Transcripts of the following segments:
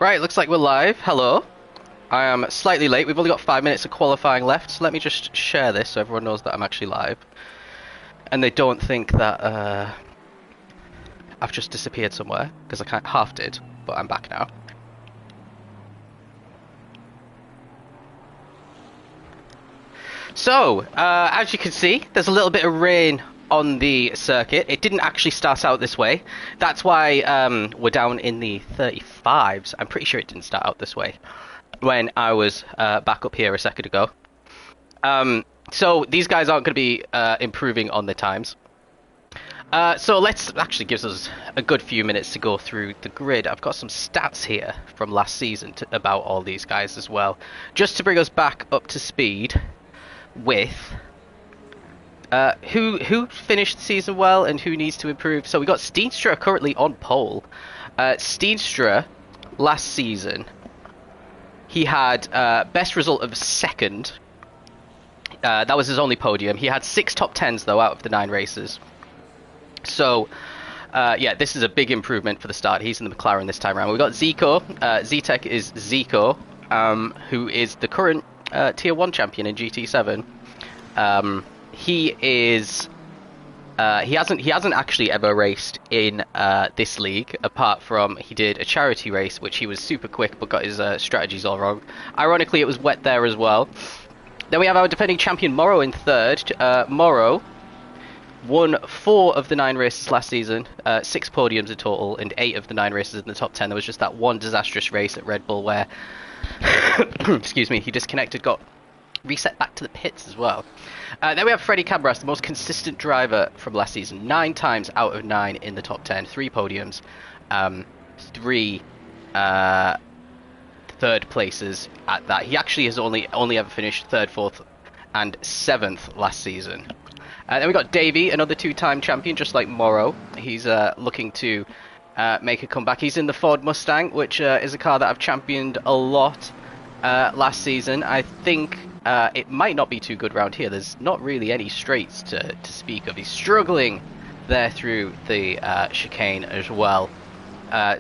Right, looks like we're live. Hello. I am slightly late. We've only got 5 minutes of qualifying left, so let me just share this so everyone knows that I'm actually live. And they don't think that I've just disappeared somewhere, because I half did, but I'm back now. So, as you can see, there's a little bit of rain on the circuit. It didn't actually start out this way. That's why we're down in the 35s. I'm pretty sure it didn't start out this way when I was back up here a second ago. So these guys aren't going to be improving on their times. So let's actually gives us a good few minutes to go through the grid. I've got some stats here from last season about all these guys as well, just to bring us back up to speed with who finished the season well and who needs to improve. So we got Steenstra currently on pole. Steenstra last season, he had best result of second. That was his only podium. He had 6 top 10s though out of the 9 races. So yeah, this is a big improvement for the start. He's in the McLaren this time around. We've got Zico. Zetec is Zico, who is the current Tier 1 champion in GT7. He is he hasn't actually ever raced in this league, apart from he did a charity race which he was super quick but got his strategies all wrong. Ironically, it was wet there as well. Then we have our defending champion Morrow in third. Morrow won 4 of the 9 races last season, 6 podiums in total, and 8 of the 9 races in the top 10. There was just that one disastrous race at Red Bull where excuse me, he disconnected, got reset back to the pits as well. Then we have Freddie Cabras, the most consistent driver from last season. 9 times out of 9 in the top 10, 3 podiums, 3 third places at that. He actually has only ever finished 3rd, 4th, and 7th last season. Then we got Davey, another 2-time champion, just like Morrow. He's looking to make a comeback. He's in the Ford Mustang, which is a car that I've championed a lot last season. I think it might not be too good round here. There's not really any straights to speak of. He's struggling there through the chicane as well.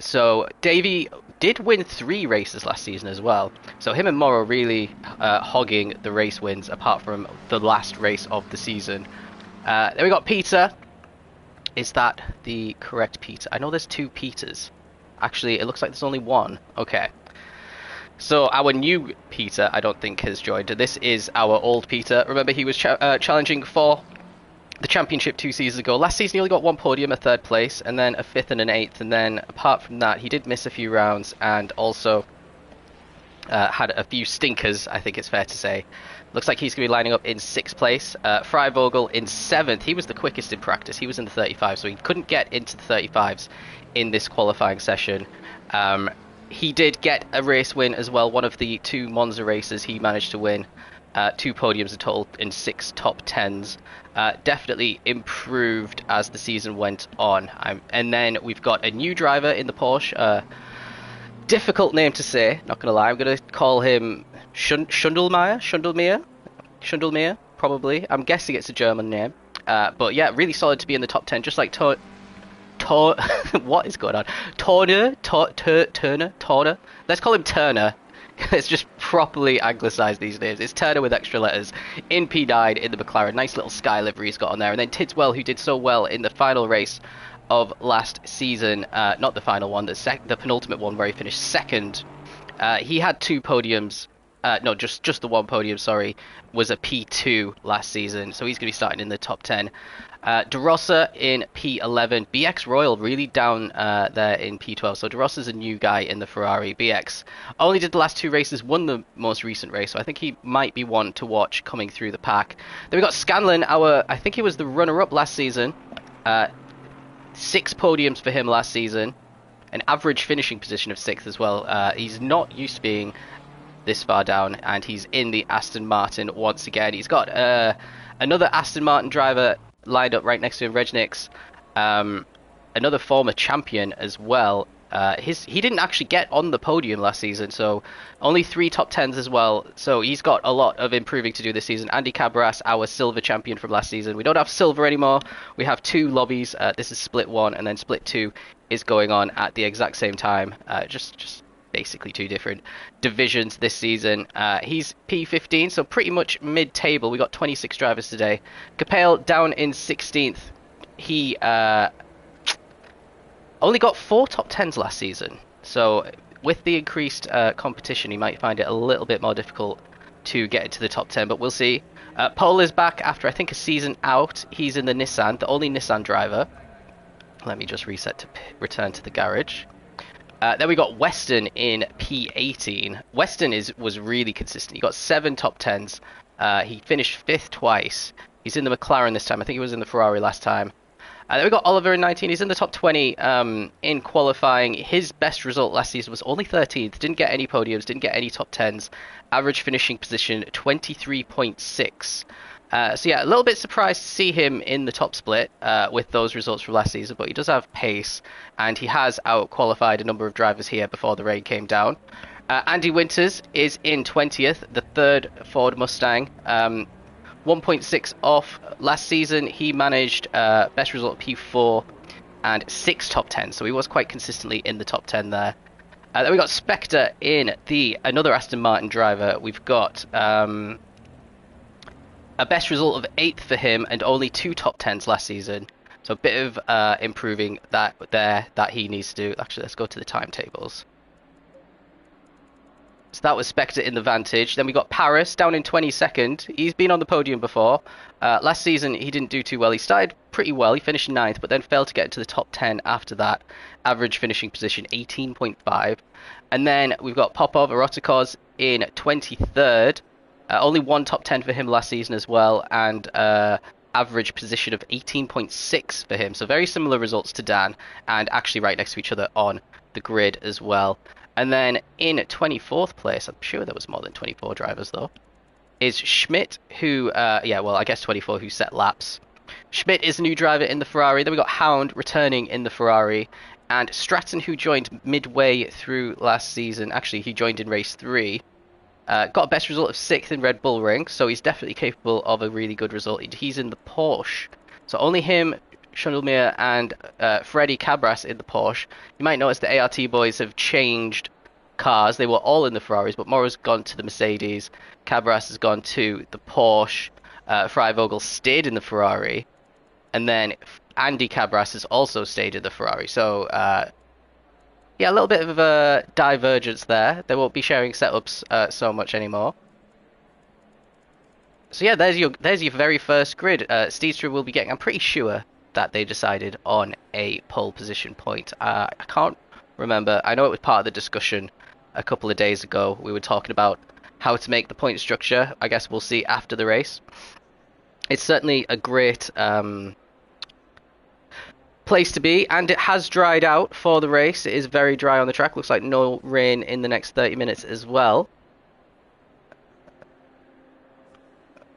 So Davey did win 3 races last season as well. So him and Morrow really hogging the race wins, apart from the last race of the season. Then we got Peter. Is that the correct Peter? I know there's 2 Peters. Actually, it looks like there's only 1. Okay. So our new Peter, I don't think, has joined. This is our old Peter. Remember, he was challenging for the championship 2 seasons ago. Last season, he only got 1 podium, a 3rd place, and then a 5th and an 8th. And then, apart from that, he did miss a few rounds and also had a few stinkers, I think it's fair to say. Looks like he's going to be lining up in 6th place. Freivogel in 7th. He was the quickest in practice. He was in the 35, so he couldn't get into the 35s in this qualifying session. He did get a race win as well. One of the 2 Monza races he managed to win. 2 podiums in total in 6 top 10s. Definitely improved as the season went on. And then we've got a new driver in the Porsche. Difficult name to say, not going to lie. I'm going to call him Schundelmeyer, probably. I'm guessing it's a German name. But yeah, really solid to be in the top 10, just like what is going on? Turner. Let's call him Turner. It's just properly anglicised these days. It's Turner with extra letters in P9 in the McLaren. Nice little sky livery he's got on there. And then Tidswell, who did so well in the final race of last season. Not the final one, the penultimate one where he finished 2nd. He had 2 podiums. No, just the 1 podium, sorry. Was a P2 last season. So he's going to be starting in the top 10. De Rossa in P11. BX Royal really down there in P12. So De Rossa's a new guy in the Ferrari. BX only did the last 2 races, won the most recent race. So I think he might be one to watch coming through the pack. Then we got Scanlon, I think he was the runner-up last season. 6 podiums for him last season. An average finishing position of 6th as well. He's not used to being this far down, and he's in the Aston Martin once again. He's got another Aston Martin driver lined up right next to him, Regnix, another former champion as well. He didn't actually get on the podium last season, so only 3 top 10s as well. So he's got a lot of improving to do this season. Andy Cabras, our silver champion from last season. We don't have silver anymore. We have 2 lobbies. This is split 1, and then split 2 is going on at the exact same time. Just basically two different divisions this season. He's P15, so pretty much mid-table. We got 26 drivers today. Capel down in 16th. He only got 4 top 10s last season, so with the increased competition, he might find it a little bit more difficult to get into the top 10, but we'll see. Paul is back after, I think, a season out. He's in the Nissan, the only Nissan driver. Let me just reset to return to the garage. Then we got Weston in P18. Weston was really consistent. He got 7 top 10s. He finished 5th twice. He's in the McLaren this time. I think he was in the Ferrari last time. Then we got Oliver in 19. He's in the top 20 in qualifying. His best result last season was only 13th. Didn't get any podiums, didn't get any top 10s. Average finishing position 23.6. So yeah, a little bit surprised to see him in the top split with those results from last season, but he does have pace, and he has out-qualified a number of drivers here before the rain came down. Andy Winters is in 20th, the 3rd Ford Mustang. 1.6 off. Last season, he managed best result P4 and 6 top 10, so he was quite consistently in the top 10 there. Then we got Spectre in another Aston Martin driver. We've got a best result of 8th for him and only 2 top 10s last season. So a bit of improving that he needs to do. Actually, let's go to the timetables. So that was Spectre in the Vantage. Then we got Paris down in 22nd. He's been on the podium before. Last season, he didn't do too well. He started pretty well. He finished 9th, but then failed to get into the top 10 after that. Average finishing position 18.5. And then we've got Popov Erotikos in 23rd. Only 1 top 10 for him last season as well. And average position of 18.6 for him. So very similar results to Dan, and actually right next to each other on the grid as well. And then in 24th place, I'm sure there was more than 24 drivers though, is Schmidt, who, I guess 24 who set laps. Schmidt is a new driver in the Ferrari. Then we got Hound returning in the Ferrari. And Stratton, who joined midway through last season. Actually, he joined in race 3. Got a best result of 6th in Red Bull Ring, so he's definitely capable of a really good result. He's in the Porsche. So only him, Schundelmeier, and Freddie Cabras in the Porsche. You might notice the ART boys have changed cars. They were all in the Ferraris, but Moro's gone to the Mercedes. Cabras has gone to the Porsche. Freivogel stayed in the Ferrari. And then Andy Cabras has also stayed in the Ferrari. So, yeah, a little bit of a divergence there. They won't be sharing setups so much anymore. So yeah, there's your very first grid. Steedstra will be getting, I'm pretty sure that they decided on a pole position point. I can't remember. I know it was part of the discussion a couple of days ago. We were talking about how to make the point structure. I guess we'll see after the race. It's certainly a great place to be, and it has dried out for the race. It is very dry on the track. Looks like no rain in the next 30 minutes as well.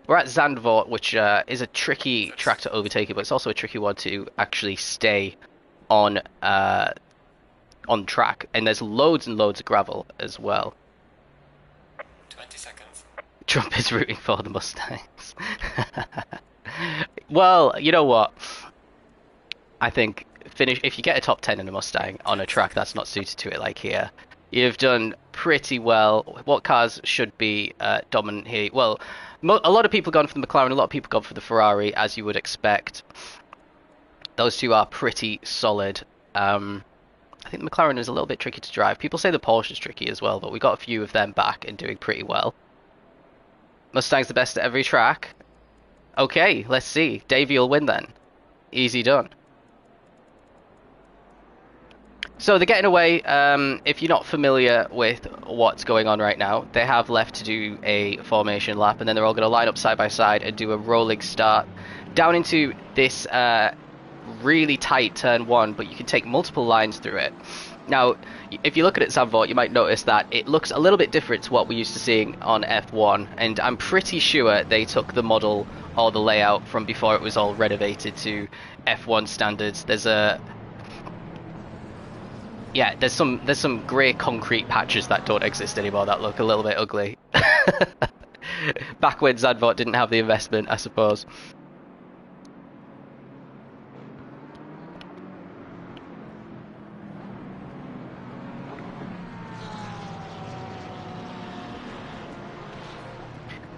We're at Zandvoort, which is a tricky track to overtake, but it's also a tricky one to actually stay on track. And there's loads and loads of gravel as well. 20 seconds. Trump is rooting for the Mustangs. Well, you know what? I think if you get a top 10 in a Mustang on a track that's not suited to it like here, you've done pretty well. What cars should be dominant here? Well, a lot of people gone for the McLaren, a lot of people gone for the Ferrari, as you would expect. Those two are pretty solid. I think the McLaren is a little bit tricky to drive. People say the Porsche is tricky as well, but we got a few of them back and doing pretty well. Mustang's the best at every track. Okay, let's see. Davey will win then. Easy done. So they're getting away. If you're not familiar with what's going on right now, they have left to do a formation lap, and then they're all going to line up side by side and do a rolling start down into this really tight turn 1, but you can take multiple lines through it. Now, if you look at it Zandvoort, you might notice that it looks a little bit different to what we're used to seeing on F1, and I'm pretty sure they took the model or the layout from before it was all renovated to F1 standards. There's some grey concrete patches that don't exist anymore that look a little bit ugly. Back when Zandvoort didn't have the investment, I suppose.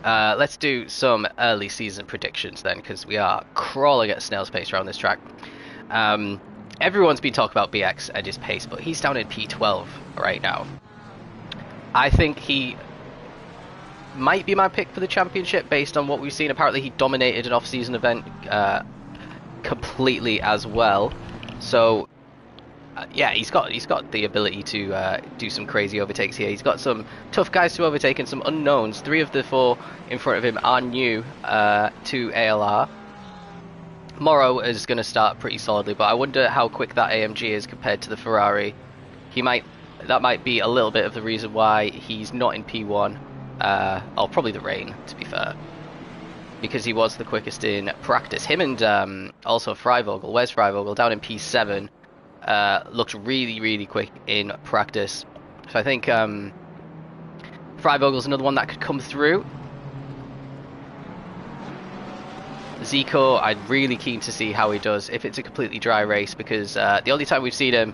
Let's do some early season predictions then, because we are crawling at a snail's pace around this track. Everyone's been talking about BX and his pace, but he's down in P12 right now. I think he might be my pick for the championship based on what we've seen. Apparently he dominated an off-season event completely as well. So yeah, he's got the ability to do some crazy overtakes here. He's got some tough guys to overtake and some unknowns. 3 of the 4 in front of him are new to ALR. Morrow is going to start pretty solidly, but I wonder how quick that AMG is compared to the Ferrari. That might be a little bit of the reason why he's not in P1. Or probably the rain, to be fair, because he was the quickest in practice. Him and also Freivogel. Where's Freivogel? Down in P7. Looked really quick in practice. So I think Freivogel's another one that could come through. Zico, I'm really keen to see how he does if it's a completely dry race, because the only time we've seen him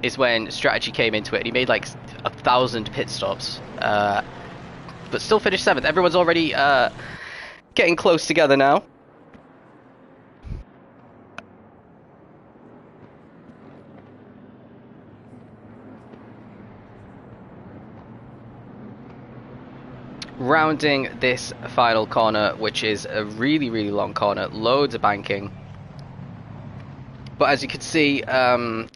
is when strategy came into it and he made like 1,000 pit stops, but still finished 7th. Everyone's already getting close together now. Rounding this final corner, which is a really long corner, loads of banking, but as you can see,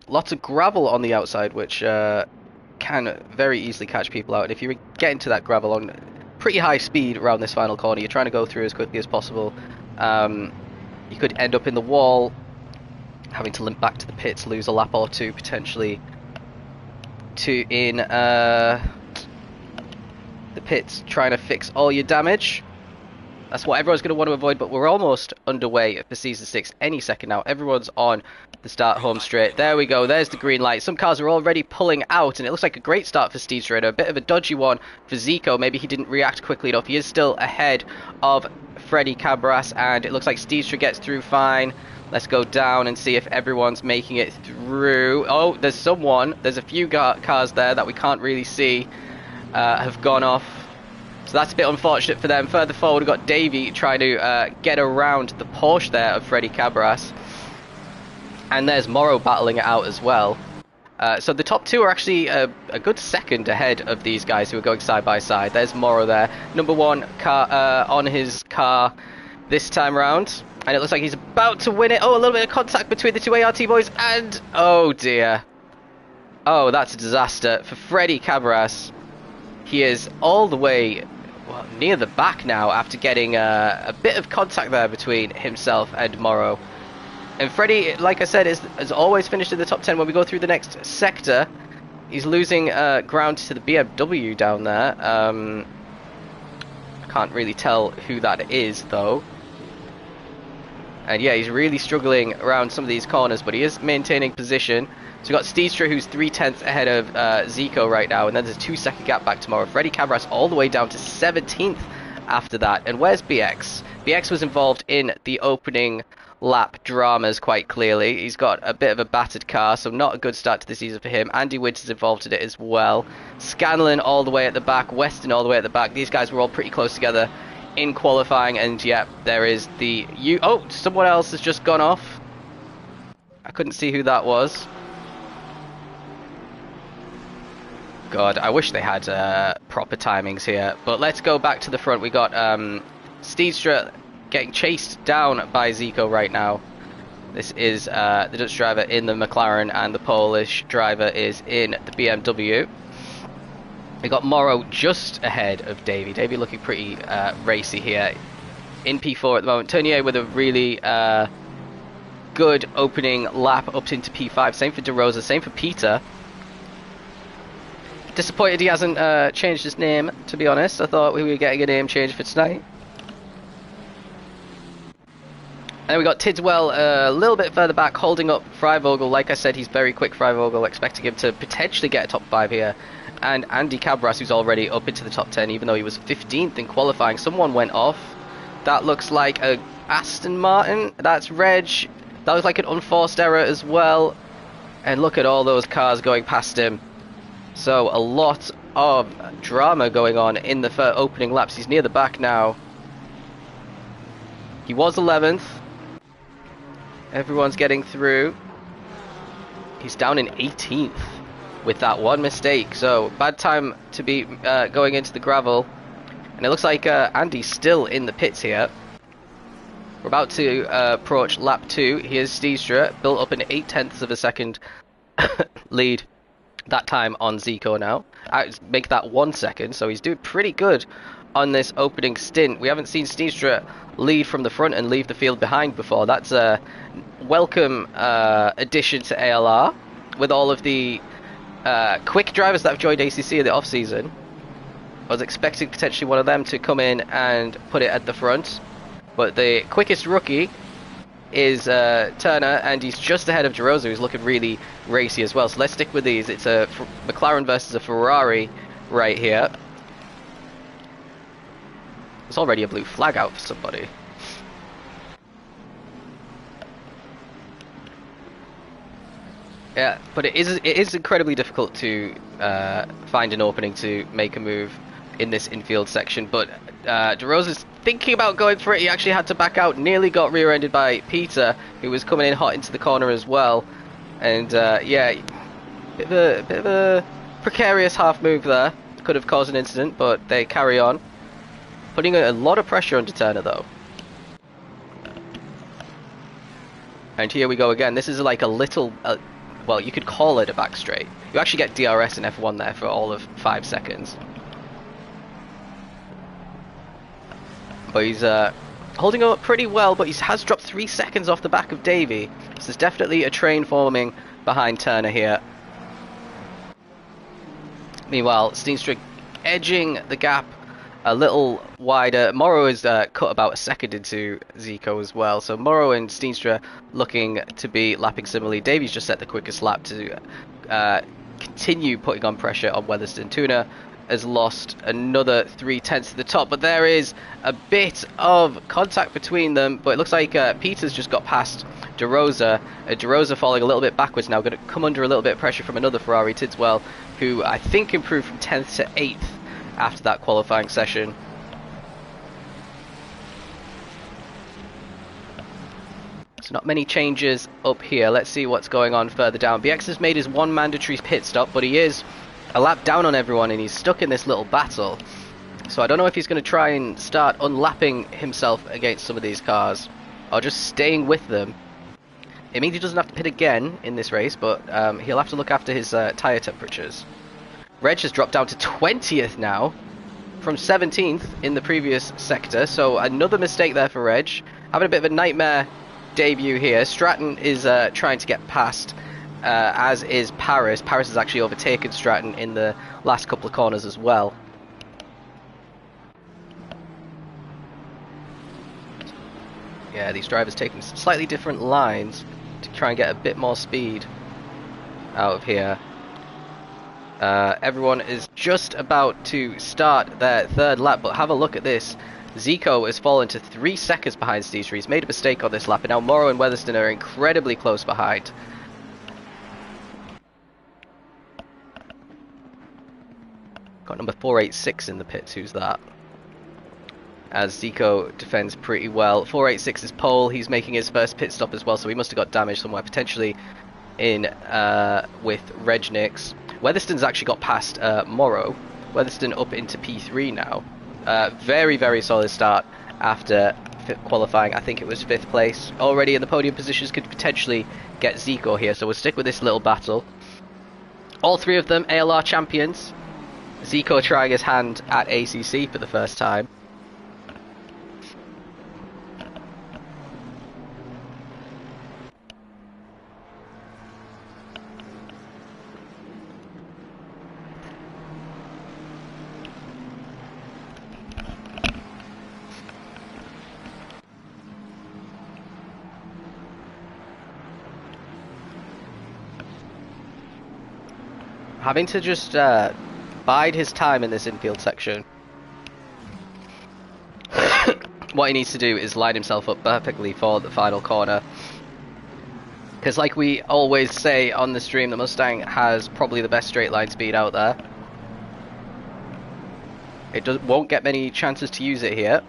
lots of gravel on the outside, which can very easily catch people out. And if you get into that gravel on pretty high speed around this final corner, you're trying to go through as quickly as possible, you could end up in the wall, having to limp back to the pits, lose a lap or 2 potentially in the pits, trying to fix all your damage. That's what everyone's going to want to avoid, but we're almost underway for Season 6 any second now. Everyone's on the start home straight. There we go, there's the green light. Some cars are already pulling out, and it looks like a great start for Steedstra, and a bit of a dodgy one for Zico. Maybe he didn't react quickly enough. He is still ahead of Freddy Cabras, and it looks like Steedstra gets through fine. Let's go down and see if everyone's making it through. Oh, there's a few cars there that we can't really see have gone off, so that's a bit unfortunate for them. Further forward, we've got Davey trying to get around the Porsche there of Freddy Cabras, and there's Morrow battling it out as well. So the top 2 are actually a good second ahead of these guys who are going side by side. There's Morrow there, number 1 car on his car this time round, and it looks like he's about to win it. Oh, a little bit of contact between the 2 ART boys, and oh dear, oh, that's a disaster for Freddy Cabras. He is all the way near the back now after getting a bit of contact there between himself and Morrow. And Freddy, like I said, has always finished in the top 10. When we go through the next sector, he's losing ground to the BMW down there. I can't really tell who that is, though. And yeah, he's really struggling around some of these corners, but he is maintaining position. So we've got Steedstra, who's 3/10 ahead of Zico right now, and then there's a 2-second gap back tomorrow. Freddy Cabras all the way down to 17th after that. And where's BX? BX was involved in the opening lap dramas quite clearly. He's got a bit of a battered car, so not a good start to the season for him. Andy Winters involved in it as well. Scanlon all the way at the back, Weston all the way at the back. These guys were all pretty close together in qualifying, and yeah, there is the... Oh, someone else has just gone off. I couldn't see who that was. God, I wish they had proper timings here. But let's go back to the front. We got Steedstra getting chased down by Zico right now. This is the Dutch driver in the McLaren, and the Polish driver is in the BMW. We got Morrow just ahead of Davey. Davey looking pretty racy here. In P4 at the moment. Tournier with a really good opening lap up into P5. Same for De Rosa, same for Peter. Disappointed he hasn't changed his name, to be honest. I thought we were getting a name change for tonight. And then we got Tidswell a little bit further back, holding up Freivogel. Like I said, he's very quick, Freivogel, expecting him to potentially get a top 5 here. And Andy Cabras, who's already up into the top 10, even though he was 15th in qualifying. Someone went off. That looks like a Aston Martin. That's Reg. That looks like an unforced error as well. And look at all those cars going past him. So a lot of drama going on in the opening laps. He's near the back now. He was 11th. Everyone's getting through. He's down in 18th with that one mistake. So bad time to be going into the gravel. And it looks like Andy's still in the pits here. We're about to approach lap 2. Here's Steestra, built up an 0.8 of a second lead that time on Zico now. Make that 1 second, so he's doing pretty good on this opening stint. We haven't seen Steestra lead from the front and leave the field behind before. That's a welcome addition to ALR with all of the quick drivers that have joined ACC in the off-season. I was expecting potentially one of them to come in and put it at the front. But the quickest rookie is Turner, and he's just ahead of DeRosa, who's looking really racy as well. So let's stick with these. It's a McLaren versus a Ferrari right here. There's already a blue flag out for somebody. Yeah, but it is incredibly difficult to find an opening to make a move in this infield section. But DeRosa's thinking about going for it. He actually had to back out, nearly got rear-ended by Peter, who was coming in hot into the corner as well. And yeah, bit of a precarious half move there. Could have caused an incident, but they carry on. Putting a lot of pressure onto Turner though. And here we go again. This is like a little, well, you could call it a back straight. You actually get DRS in F1 there for all of 5 seconds. But he's holding up pretty well, but he has dropped 3 seconds off the back of Davey. So there's definitely a train forming behind Turner here. Meanwhile, Steenstra edging the gap a little wider. Morrow is cut about a second into Zico as well. So Morrow and Steenstra looking to be lapping similarly. Davey's just set the quickest lap to continue putting on pressure on Weatherston. Tuna has lost another 0.3 to the top, but there is a bit of contact between them. But it looks like Peter's just got past DeRosa. DeRosa falling a little bit backwards now, going to come under a little bit of pressure from another Ferrari, Tidswell, who I think improved from 10th to 8th after that qualifying session. So not many changes up here. Let's see what's going on further down. BX has made his one mandatory pit stop, but he is a lap down on everyone and he's stuck in this little battle. So I don't know if he's going to try and start unlapping himself against some of these cars or just staying with them. It means he doesn't have to pit again in this race, but he'll have to look after his tyre temperatures. Reg has dropped down to 20th now from 17th in the previous sector, so another mistake there for Reg. Having a bit of a nightmare debut here. Stratton is trying to get past, as is Paris. Paris has actually overtaken Stratton in the last couple of corners as well. Yeah, these drivers taking slightly different lines to try and get a bit more speed out of here. Everyone is just about to start their third lap, but have a look at this. Zico has fallen to 3 seconds behind Steestra. He's made a mistake on this lap, and now Morrow and Weatherston are incredibly close behind. Got number 486 in the pits. Who's that? As Zico defends pretty well. 486 is pole. He's making his first pit stop as well, so he must have got damaged somewhere, potentially in with Regnix. Weatherston's actually got past Morrow. Weatherston up into P3 now. Very, very solid start after qualifying. I think it was 5th place. Already in the podium positions, could potentially get Zico here, so we'll stick with this little battle. All 3 of them ALR champions. Zico trying his hand at ACC for the first time. Having to just bide his time in this infield section. What he needs to do is line himself up perfectly for the final corner. Because like we always say on the stream, the Mustang has probably the best straight line speed out there. Won't get many chances to use it here.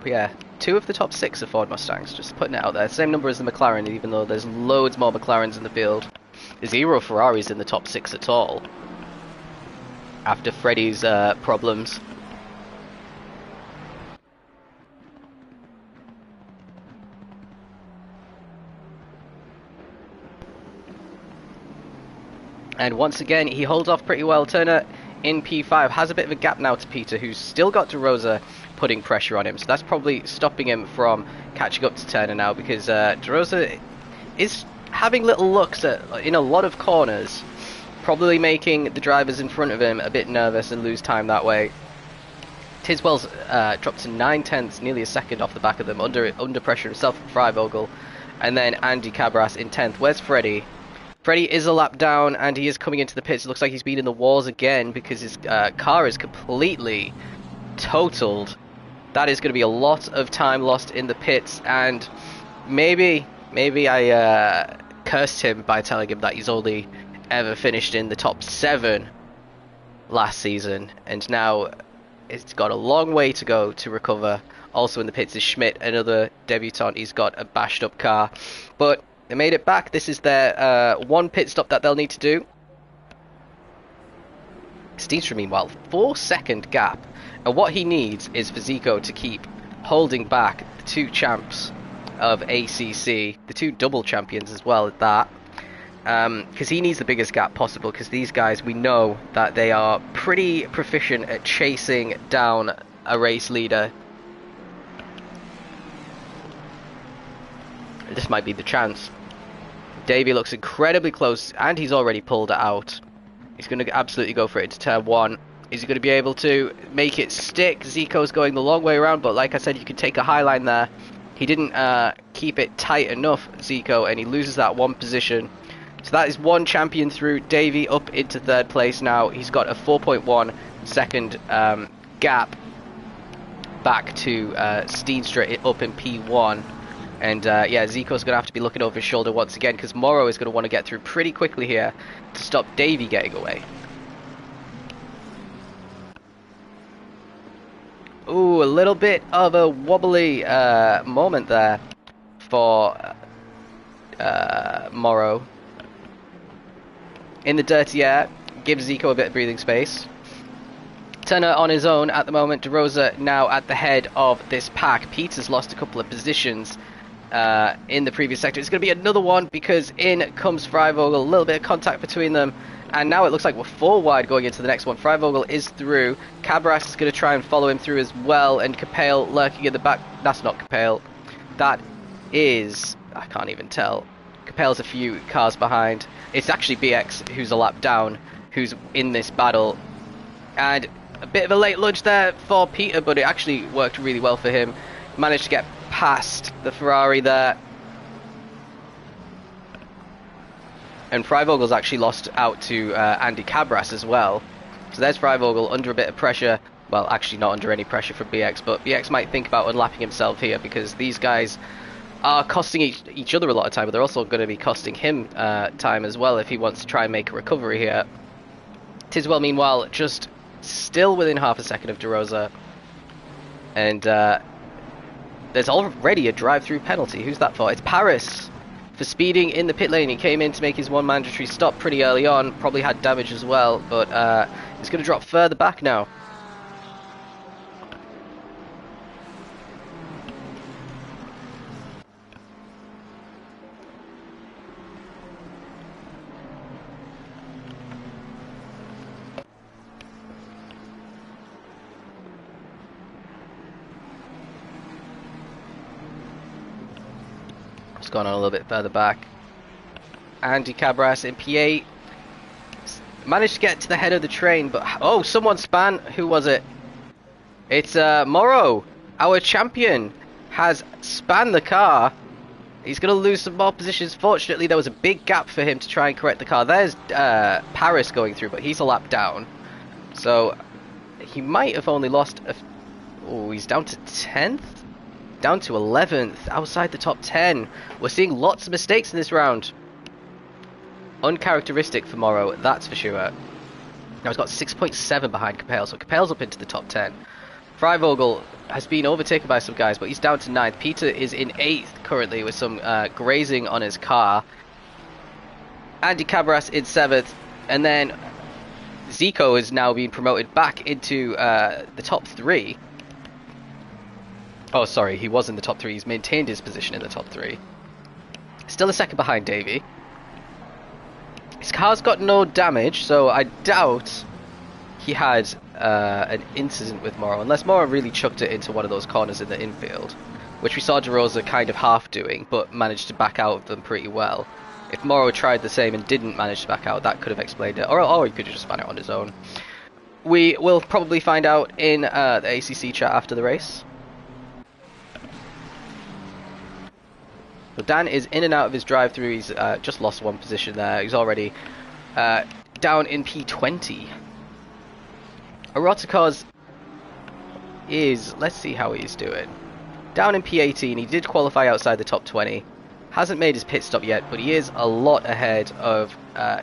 But yeah, 2 of the top 6 are Ford Mustangs, just putting it out there. Same number as the McLaren, even though there's loads more McLarens in the field. 0 Ferraris in the top 6 at all. After Freddie's problems. And once again, he holds off pretty well. Turner in P5 has a bit of a gap now to Peter, who's still got De Rosa putting pressure on him. So that's probably stopping him from catching up to Turner now, because De Rosa is having little looks in a lot of corners, probably making the drivers in front of him a bit nervous and lose time that way. Tiswell's dropped to 9/10, nearly a second off the back of them, under pressure himself from Freivogel. And then Andy Cabras in 10th. Where's Freddie? Freddie is a lap down, and he is coming into the pits. It looks like he's been in the walls again, because his car is completely totaled. That is going to be a lot of time lost in the pits, and maybe I cursed him by telling him that he's only ever finished in the top 7 last season, and now it's got a long way to go to recover. Also in the pits is Schmidt, another debutant. He's got a bashed up car, but they made it back. This is their one pit stop that they'll need to do. Steenstra, meanwhile, 4-second gap. And what he needs is for Zico to keep holding back the 2 champs of ACC, the 2 double champions as well at that. Because he needs the biggest gap possible, because these guys, we know that they are pretty proficient at chasing down a race leader. This might be the chance. Davey looks incredibly close, and he's already pulled it out. He's going to absolutely go for it into turn 1. Is he going to be able to make it stick? Zico's going the long way around, but like I said, you could take a high line there. He didn't keep it tight enough, Zico, and he loses that 1 position. So that is 1 champion through. Davey up into 3rd place now. He's got a 4.1 second gap back to Steenstra up in P1. And yeah, Zico's going to have to be looking over his shoulder once again, because Morrow is going to want to get through pretty quickly here to stop Davey getting away. Ooh, a little bit of a wobbly moment there for Morrow. In the dirty air, gives Zico a bit of breathing space. Turner on his own at the moment. De Rosa now at the head of this pack. Peter's lost a couple of positions in the previous sector. It's going to be another one, because in comes Freivogel. A little bit of contact between them, and now it looks like we're 4 wide going into the next one. Freivogel is through. Cabras is going to try and follow him through as well, and Capel lurking in the back. That's not Capel. That is... I can't even tell. Capel's a few cars behind. It's actually BX who's a lap down, who's in this battle. And a bit of a late lunge there for Peter, but it actually worked really well for him. Managed to get past the Ferrari there. And Freivogel's actually lost out to Andy Cabras as well. So there's Freivogel under a bit of pressure. Well, actually not under any pressure from BX, but BX might think about unlapping himself here, because these guys are costing each other a lot of time, but they're also going to be costing him time as well if he wants to try and make a recovery here. Tiswell, meanwhile, just still within half a second of De Rosa. And there's already a drive-through penalty. Who's that for? It's Paris for speeding in the pit lane. He came in to make his 1 mandatory stop pretty early on, probably had damage as well, but he's going to drop further back now. Gone on a little bit further back. Andy Cabras in P8 managed to get to the head of the train, but oh, someone span. Who was it? It's Morrow, our champion, has spanned the car. He's going to lose some more positions. Fortunately, there was a big gap for him to try and correct the car. There's Paris going through, but he's a lap down, so he might have only lost a... Oh, he's down to 10th? Down to 11th, outside the top 10. We're seeing lots of mistakes in this round. Uncharacteristic for Morrow, that's for sure. Now he's got 6.7 behind Capel, so Capel's up into the top 10. Freivogel has been overtaken by some guys, but he's down to 9th. Peter is in 8th currently with some grazing on his car. Andy Cabras in 7th, and then Zico is now being promoted back into the top 3. Oh, sorry, he was in the top 3. He's maintained his position in the top 3. Still a second behind Davey. His car's got no damage, so I doubt he had an incident with Morrow, unless Morrow really chucked it into one of those corners in the infield, which we saw De Rosa kind of half doing, but managed to back out of them pretty well. If Morrow tried the same and didn't manage to back out, that could have explained it, or he could have just spun it on his own. We will probably find out in the ACC chat after the race. So Dan is in and out of his drive-through. He's just lost one position there. He's already down in P20. Eroticos is, let's see how he's doing. Down in P18. He did qualify outside the top 20. Hasn't made his pit stop yet, but he is a lot ahead of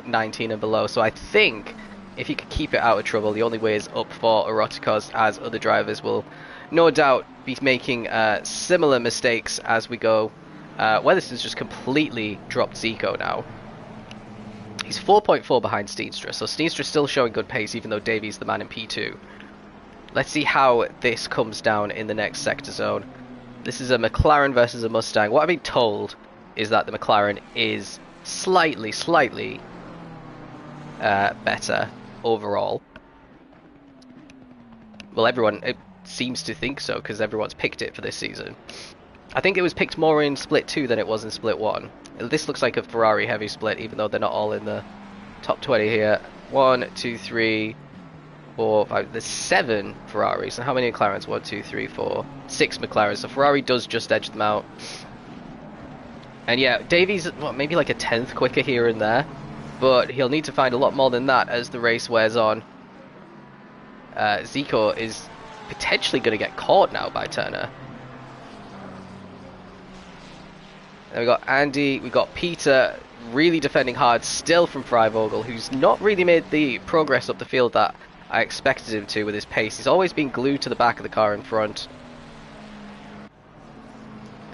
19 and below. So I think if he could keep it out of trouble, the only way is up for Eroticos, as other drivers will no doubt be making similar mistakes as we go. Weatherston's just completely dropped Zico now. He's 4.4 behind Steenstra, so Steenstra's still showing good pace even though Davies the man in P2. Let's see how this comes down in the next sector zone. This is a McLaren versus a Mustang. What I've been told is that the McLaren is slightly better overall. Well, everyone it seems to think so because everyone's picked it for this season. I think it was picked more in Split 2 than it was in Split 1. This looks like a Ferrari heavy split, even though they're not all in the top 20 here. 1, 2, 3, 4, 5. There's 7 Ferraris. And how many McLarens? 1, 2, 3, 4, 6 McLarens. So Ferrari does just edge them out. And yeah, Davies, well, maybe like a 10th quicker here and there. But he'll need to find a lot more than that as the race wears on. Zico is potentially going to get caught now by Turner. Then we got Andy, we got Peter, really defending hard, still from Freivogel, who's not really made the progress up the field that I expected him to with his pace. He's always been glued to the back of the car in front.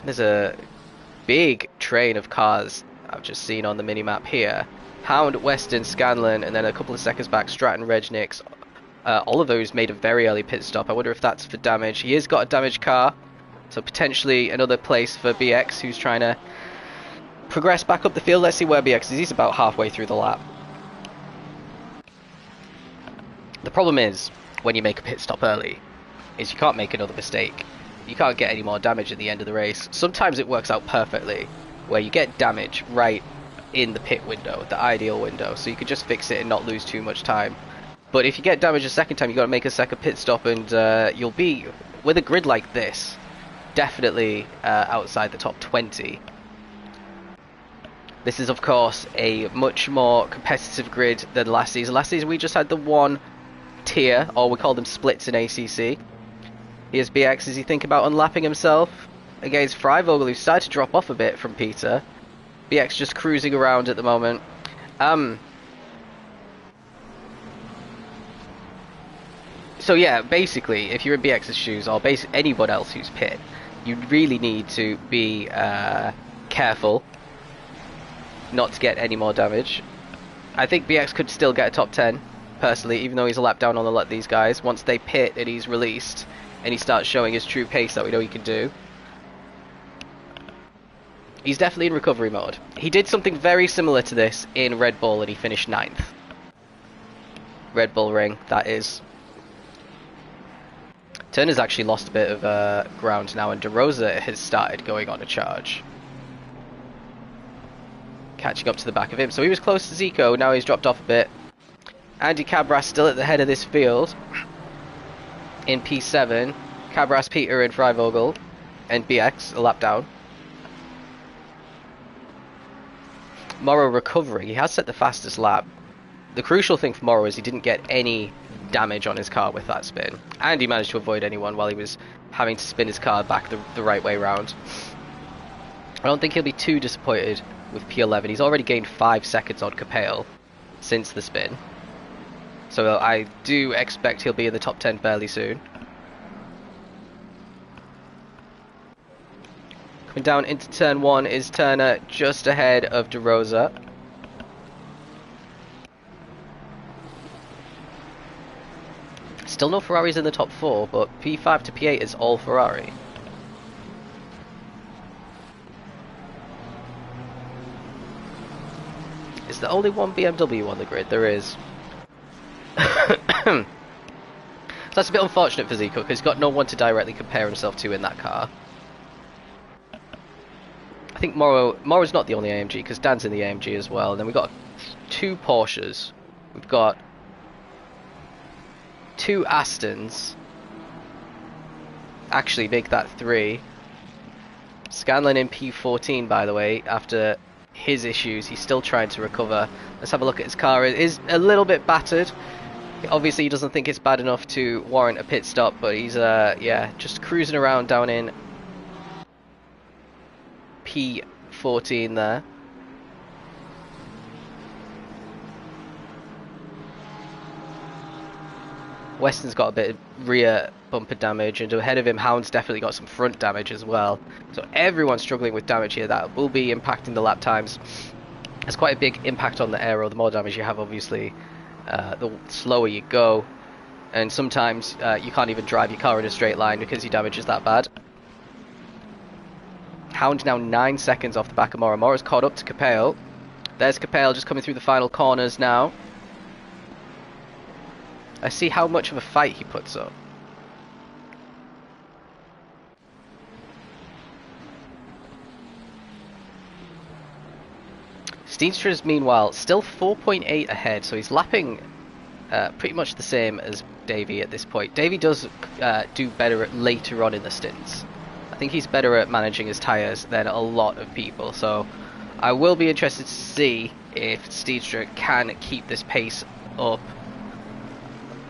There's a big train of cars I've just seen on the mini-map here. Hound, Weston, Scanlon, and then a couple of seconds back, Stratton, Regnix. All of those made a very early pit stop. I wonder if that's for damage. He has got a damaged car. So potentially another place for BX, who's trying to progress back up the field. Let's see where BX is. He's about halfway through the lap. The problem is, when you make a pit stop early, is you can't make another mistake. You can't get any more damage at the end of the race. Sometimes it works out perfectly, where you get damage right in the pit window, the ideal window, so you could just fix it and not lose too much time. But if you get damage a second time, you've got to make a second pit stop, and you'll be, with a grid like this, definitely outside the top 20. This is of course a much more competitive grid than last season. Last season we just had the one tier, or we call them splits in ACC. Here's BX as he think about unlapping himself against Freivogel, who started to drop off a bit from Peter. BX just cruising around at the moment. So yeah, basically, if you're in BX's shoes, or anyone else who's pit, you really need to be careful not to get any more damage. I think BX could still get a top 10, personally, even though he's a lap down on a lot of these guys. Once they pit and he's released, and he starts showing his true pace that we know he can do. He's definitely in recovery mode. He did something very similar to this in Red Bull, and he finished 9th. Red Bull Ring, that is. Turner's actually lost a bit of ground now, and De Rosa has started going on a charge. Catching up to the back of him. So he was close to Zico, now he's dropped off a bit. Andy Cabras still at the head of this field. In P7. Cabras, Peter, and Freivogel. And BX, a lap down. Morrow recovering. He has set the fastest lap. The crucial thing for Morrow is he didn't get any damage on his car with that spin, and he managed to avoid anyone while he was having to spin his car back the right way round. I don't think he'll be too disappointed with P11. He's already gained 5 seconds on Capel since the spin. So I do expect he'll be in the top 10 fairly soon. Coming down into turn 1 is Turner, just ahead of De Rosa. Still no Ferraris in the top 4, but P5 to P8 is all Ferrari. Is there only one BMW on the grid? There is. So that's a bit unfortunate for Zico, because he's got no one to directly compare himself to in that car. I think Moro's not the only AMG, because Dan's in the AMG as well. And then we've got 2 Porsches. We've got 2 Astons. Actually, make that 3. Scanlon in P14, by the way, after his issues. He's still trying to recover. Let's have a look at his car. It is a little bit battered. Obviously, he doesn't think it's bad enough to warrant a pit stop, but he's, yeah, just cruising around down in P14 there. Weston's got a bit of rear bumper damage, and ahead of him, Hound's definitely got some front damage as well. So everyone's struggling with damage here. That will be impacting the lap times. It's quite a big impact on the aero. The more damage you have, obviously, the slower you go. And sometimes you can't even drive your car in a straight line because your damage is that bad. Hound now 9 seconds off the back of Mora. Mora's caught up to Capel. There's Capel just coming through the final corners now. I see how much of a fight he puts up. Steenstra's meanwhile still 4.8 ahead, so he's lapping pretty much the same as Davey at this point. Davey does do better later on in the stints. I think he's better at managing his tyres than a lot of people, so I will be interested to see if Steenstra can keep this pace up.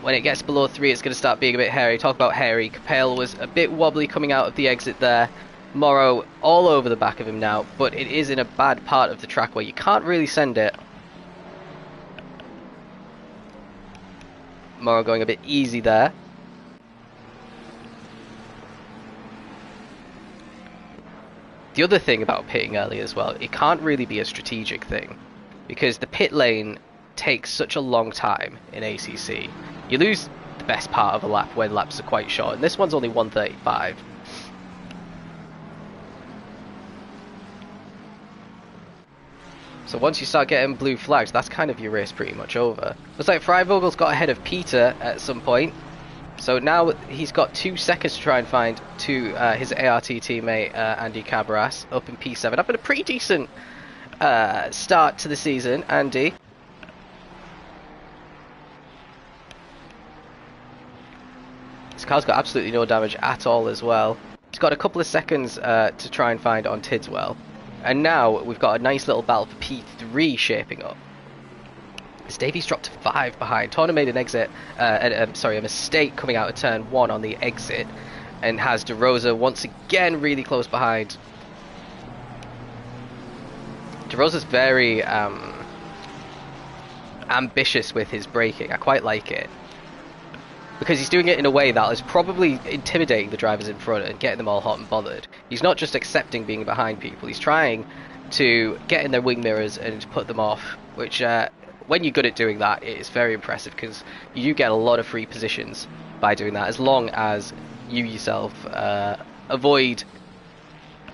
When it gets below 3, it's going to start being a bit hairy. Talk about hairy. Capel was a bit wobbly coming out of the exit there. Moro all over the back of him now, but it is in a bad part of the track where you can't really send it. Moro going a bit easy there. The other thing about pitting early as well, it can't really be a strategic thing, because the pit lane takes such a long time in ACC. You lose the best part of a lap when laps are quite short, and this one's only 1:35. So once you start getting blue flags, that's kind of your race pretty much over. Looks like Freivogel's got ahead of Peter at some point. So now he's got 2 seconds to try and find his ART teammate Andy Cabras up in P7. Up at a pretty decent start to the season, Andy. This car's got absolutely no damage at all as well. He's got a couple of seconds to try and find on Tidswell. And now we've got a nice little battle for P3 shaping up. As Davies dropped to 5 behind. Torna made an exit, a mistake coming out of turn 1 on the exit, and has De Rosa once again really close behind. De Rosa's very ambitious with his braking. I quite like it, because he's doing it in a way that is probably intimidating the drivers in front and getting them all hot and bothered. He's not just accepting being behind people, he's trying to get in their wing mirrors and put them off, which when you're good at doing that, it is very impressive, because you get a lot of free positions by doing that, as long as you yourself avoid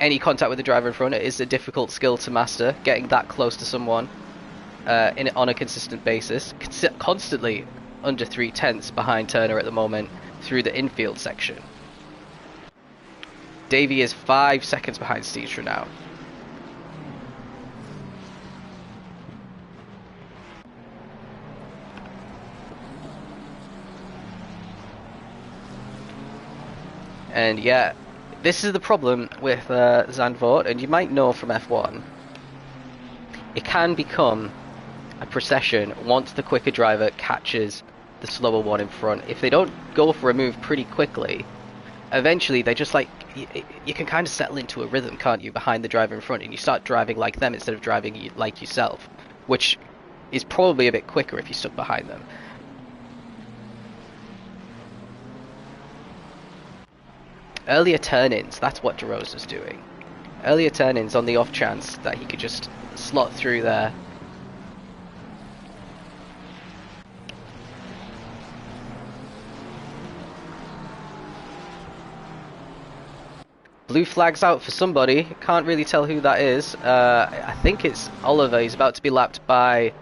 any contact with the driver in front. It is a difficult skill to master, getting that close to someone on a consistent basis. Constantly under 3/10 behind Turner at the moment through the infield section. Davey is 5 seconds behind Steenstra now. And yeah, this is the problem with Zandvoort, and you might know from F1, it can become a procession once the quicker driver catches the slower one in front. If they don't go for a move pretty quickly, eventually they just you can kind of settle into a rhythm, can't you, behind the driver in front, and you start driving like them instead of driving like yourself, which is probably a bit quicker if you're stuck behind them. Earlier turn-ins, that's what DeRosa's doing. Earlier turn-ins on the off chance that he could just slot through there. Blue flag's out for somebody. Can't really tell who that is. I think it's Oliver. He's about to be lapped by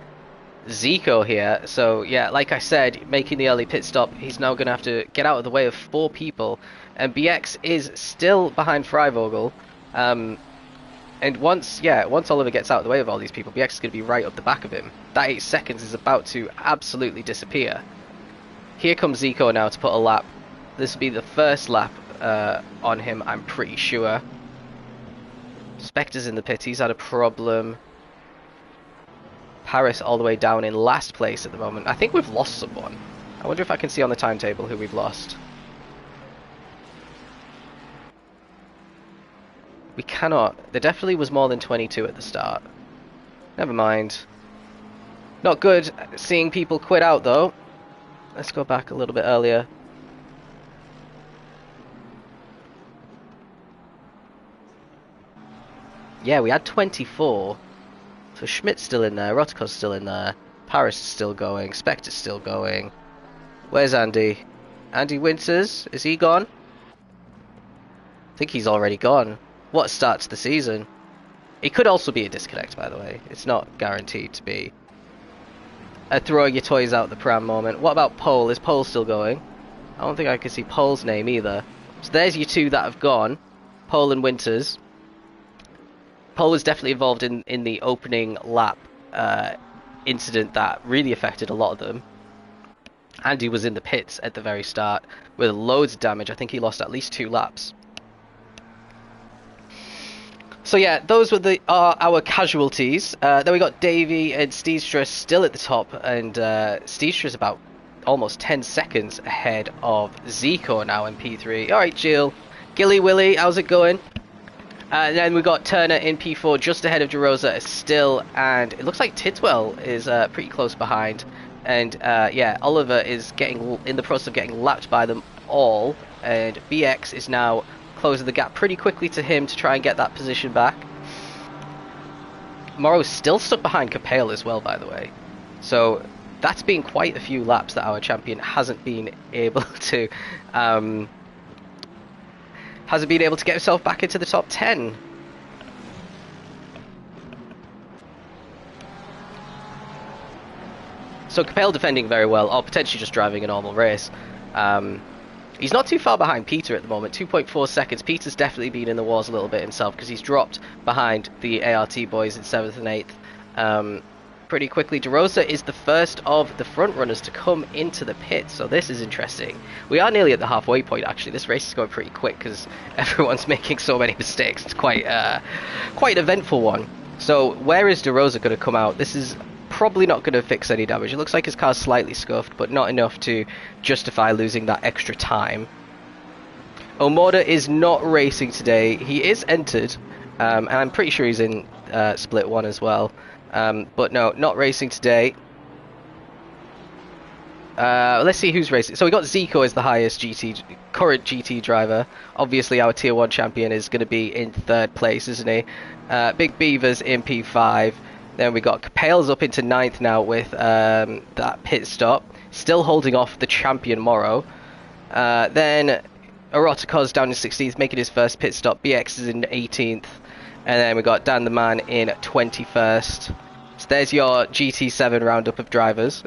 Zico here. So yeah, like I said, making the early pit stop, he's now going to have to get out of the way of 4 people. And BX is still behind Freivogel. And once Oliver gets out of the way of all these people, BX is going to be right up the back of him. That 8 seconds is about to absolutely disappear. Here comes Zico now to put a lap. This will be the first lap on him, I'm pretty sure. Spectre's in the pit, he's had a problem. Paris all the way down in last place at the moment. I think we've lost someone. I wonder if I can see on the timetable who we've lost. We cannot. There definitely was more than 22 at the start. Never mind. Not good seeing people quit out though. Let's go back a little bit earlier. Yeah, we had 24. So Schmidt's still in there, Rotko's still in there, Paris is still going, Spectre's still going. Where's Andy? Andy Winters? Is he gone? I think he's already gone. What starts the season? It could also be a disconnect, by the way. It's not guaranteed to be a throwing your toys out the pram moment. What about Pole? Is Pole still going? I don't think I can see Pole's name either. So there's your 2 that have gone. Pole and Winters. Pole was definitely involved in the opening lap incident that really affected a lot of them. Andy was in the pits at the very start with loads of damage. I think he lost at least 2 laps. So yeah, those were our casualties. Then we got Davey and Steestra still at the top, and Steestra's about almost 10 seconds ahead of Zico now in P3. All right, Jill. Gilly Willy, how's it going? And then we got Turner in P4 just ahead of DeRosa still, and it looks like Tidwell is pretty close behind. And yeah, Oliver is getting in the process of getting lapped by them all, and BX is now closing the gap pretty quickly to him to try and get that position back. Morrow's still stuck behind Capel as well, by the way. So that's been quite a few laps that our champion hasn't been able to get himself back into the top 10. So Capel defending very well, or potentially just driving a normal race. He's not too far behind Peter at the moment, 2.4 seconds. Peter's definitely been in the wars a little bit himself because he's dropped behind the ART boys in 7th and 8th pretty quickly. DeRosa is the first of the front runners to come into the pit, so this is interesting. We are nearly at the halfway point actually. This race is going pretty quick because everyone's making so many mistakes. It's quite an eventful one. So where is DeRosa going to come out? This is probably not going to fix any damage. It looks like his car's slightly scuffed, but not enough to justify losing that extra time. Omoda is not racing today. He is entered, and I'm pretty sure he's in split 1 as well. But no, not racing today. Let's see who's racing. So we got Zico as the highest current GT driver. Obviously our tier 1 champion is going to be in 3rd place, isn't he? Big Beaver's in P5. Then we got Capel's up into 9th now with that pit stop. Still holding off the champion Morrow. Then Erotico's down in 16th, making his first pit stop. BX is in 18th. And then we got Dan the Man in 21st. So there's your GT7 roundup of drivers.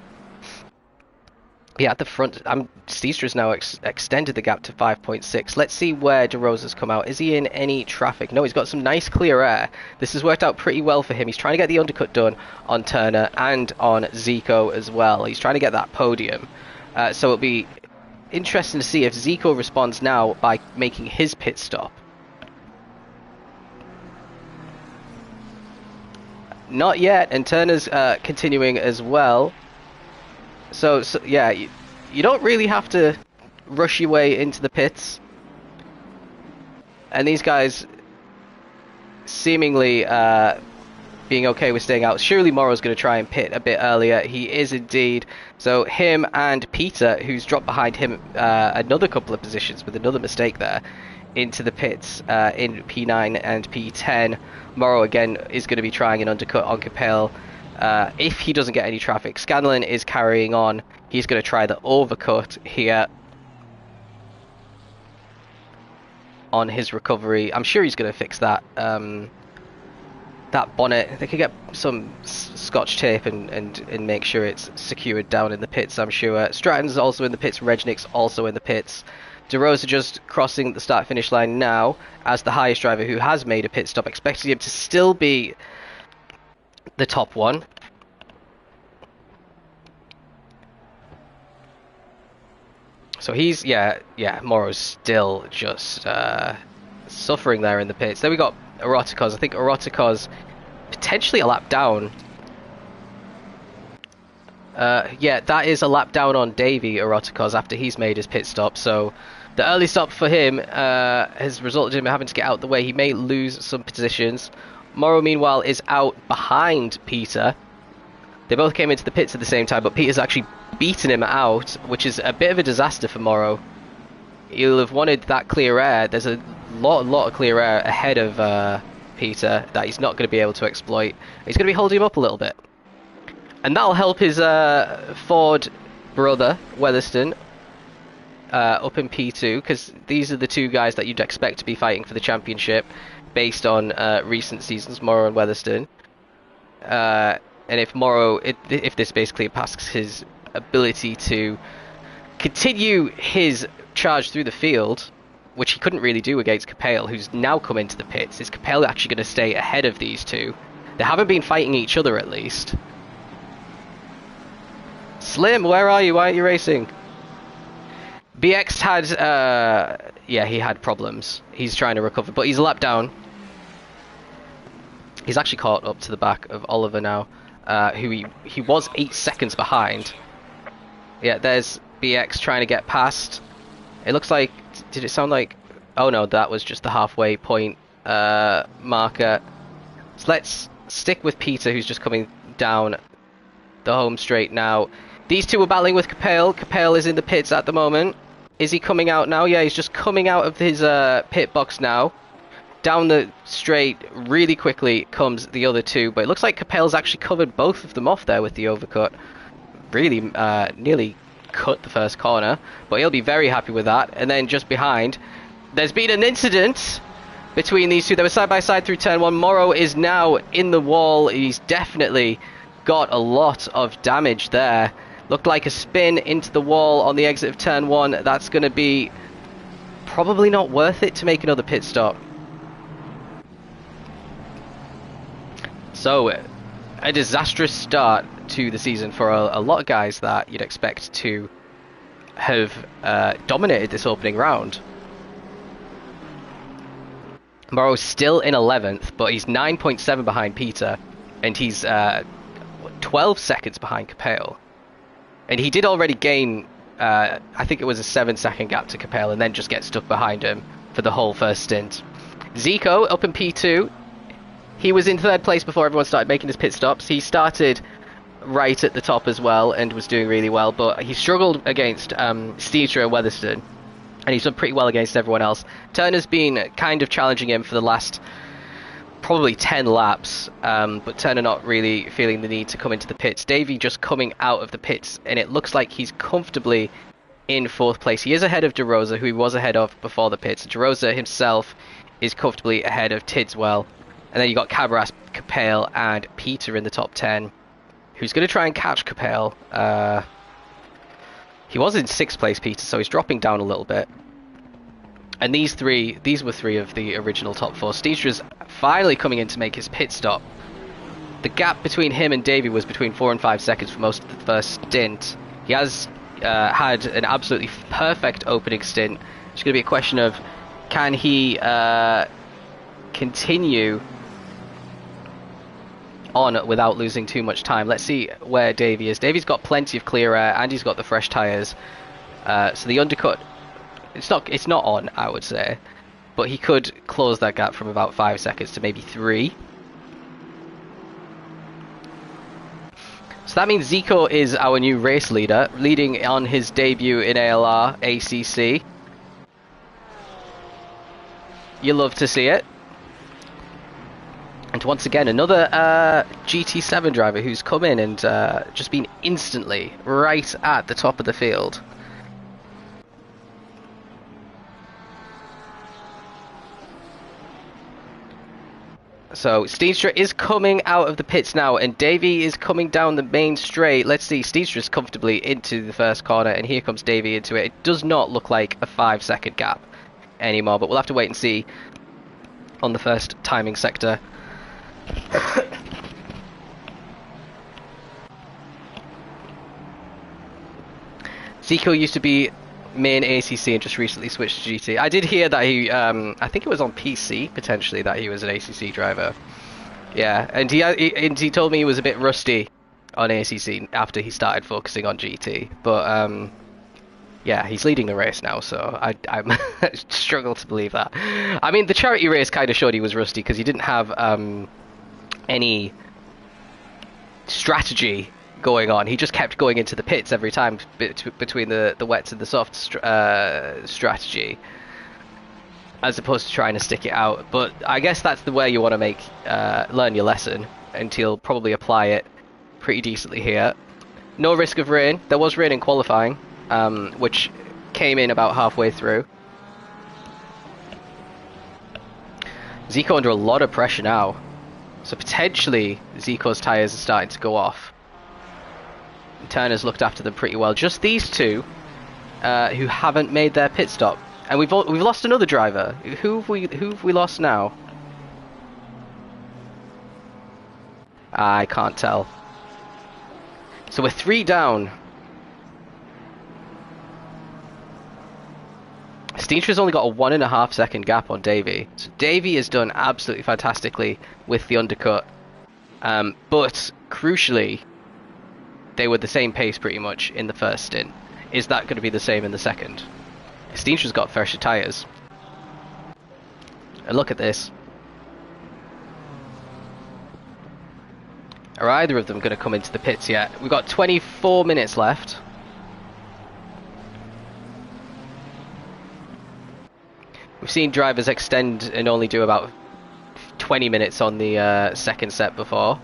Yeah, at the front, Steestra's now extended the gap to 5.6. Let's see where DeRosa's come out. Is he in any traffic? No, he's got some nice clear air. This has worked out pretty well for him. He's trying to get the undercut done on Turner and on Zico as well. He's trying to get that podium. So it'll be interesting to see if Zico responds now by making his pit stop. Not yet, and Turner's continuing as well. So yeah, you don't really have to rush your way into the pits. And these guys seemingly being okay with staying out. Surely Morrow's going to try and pit a bit earlier. He is indeed. So him and Peter, who's dropped behind him another couple of positions with another mistake there, into the pits in P9 and P10. Morrow again is going to be trying an undercut on Capel. If he doesn't get any traffic, Scanlon is carrying on. He's going to try the overcut here on his recovery. I'm sure he's going to fix that that bonnet. They could get some scotch tape and make sure it's secured down in the pits, I'm sure. Stratton's also in the pits. Regnick's also in the pits. De Rosa just crossing the start-finish line now as the highest driver who has made a pit stop, expecting him to still be the top one. So he's, Morrow's still just suffering there in the pits. Then we got Eroticos. I think Eroticos potentially a lap down. Yeah, that is a lap down on Davey Eroticos after he's made his pit stop. So the early stop for him has resulted in him having to get out the way. He may lose some positions. Morrow, meanwhile, is out behind Peter. They both came into the pits at the same time, but Peter's actually beaten him out, which is a bit of a disaster for Morrow. He'll have wanted that clear air. There's a lot of clear air ahead of Peter that he's not going to be able to exploit. He's going to be holding him up a little bit. And that'll help his Ford brother, Weatherston, up in P2, because these are the two guys that you'd expect to be fighting for the championship based on recent seasons, Morrow and Weatherston. And if Morrow, if this basically impacts his ability to continue his charge through the field, which he couldn't really do against Capel, who's now come into the pits, is Capel actually going to stay ahead of these two? They haven't been fighting each other, at least. Slim, where are you? Why aren't you racing? BX had, he had problems. He's trying to recover, but he's a lap down. He's actually caught up to the back of Oliver now, who he was 8 seconds behind. Yeah, there's BX trying to get past. It looks like, did it sound like, oh no, that was just the halfway point marker. So let's stick with Peter, who's just coming down the home straight now. These two are battling with Capel. Capel is in the pits at the moment. Is he coming out now? Yeah, he's just coming out of his pit box now. Down the straight really quickly comes the other two, but it looks like Capel's actually covered both of them off there with the overcut. Really nearly cut the first corner, but he'll be very happy with that. And then just behind, there's been an incident between these two. They were side by side through turn one. Morrow is now in the wall. He's definitely got a lot of damage there. Looked like a spin into the wall on the exit of turn one. That's going to be probably not worth it to make another pit stop. So, a disastrous start to the season for a lot of guys that you'd expect to have dominated this opening round. Morrow's still in 11th, but he's 9.7 behind Peter, and he's 12 seconds behind Capel. And he did already gain, I think it was a 7-second gap to Capel, and then just get stuck behind him for the whole first stint. Zico up in P2. He was in third place before everyone started making his pit stops. He started right at the top as well and was doing really well, but he struggled against Steetra and Weatherston, and he's done pretty well against everyone else. Turner's been kind of challenging him for the last probably 10 laps, but Turner not really feeling the need to come into the pits. Davey just coming out of the pits, and it looks like he's comfortably in fourth place. He is ahead of De Rosa, who he was ahead of before the pits. De Rosa himself is comfortably ahead of Tidswell. And then you got Cabras, Capel, and Peter in the top 10. Who's going to try and catch Capel? He was in 6th place, Peter, so he's dropping down a little bit. And these were three of the original top 4. Steestra's finally coming in to make his pit stop. The gap between him and Davey was between 4 and 5 seconds for most of the first stint. He has had an absolutely perfect opening stint. It's going to be a question of, can he continue on without losing too much time. Let's see where Davey is. Davey's got plenty of clear air and he's got the fresh tyres. So the undercut, it's not on, I would say. But he could close that gap from about 5 seconds to maybe 3. So that means Zico is our new race leader, leading on his debut in ALR ACC. You love to see it. And once again, another GT7 driver who's come in and just been instantly right at the top of the field. So Steenstra is coming out of the pits now, and Davey is coming down the main straight. Let's see, Steenstra's comfortably into the first corner, and here comes Davey into it. It does not look like a 5-second gap anymore, but we'll have to wait and see on the first timing sector. Zico used to be main ACC and just recently switched to GT. I did hear that he, I think it was on PC potentially that he was an ACC driver. Yeah, and he told me he was a bit rusty on ACC after he started focusing on GT. But yeah, he's leading the race now, so I struggle to believe that. I mean, the charity race kind of showed he was rusty because he didn't have any strategy going on. He just kept going into the pits every time between the wets and the soft strategy, as opposed to trying to stick it out. But I guess that's the way you want to learn your lesson, and he'll probably apply it pretty decently here. No risk of rain. There was rain in qualifying, which came in about halfway through. Zico under a lot of pressure now, so potentially Zico's tyres are starting to go off. Turner's looked after them pretty well. Just these two who haven't made their pit stop, and we've lost another driver. Who have we lost now? I can't tell. So we're 3 down. Steenstra's only got a 1.5 second gap on Davey. So Davey has done absolutely fantastically with the undercut, but crucially, they were the same pace pretty much in the first stint. Is that going to be the same in the second? Steenstra's got fresher tyres. And look at this. Are either of them going to come into the pits yet? We've got 24 minutes left. We've seen drivers extend and only do about 20 minutes on the second set before.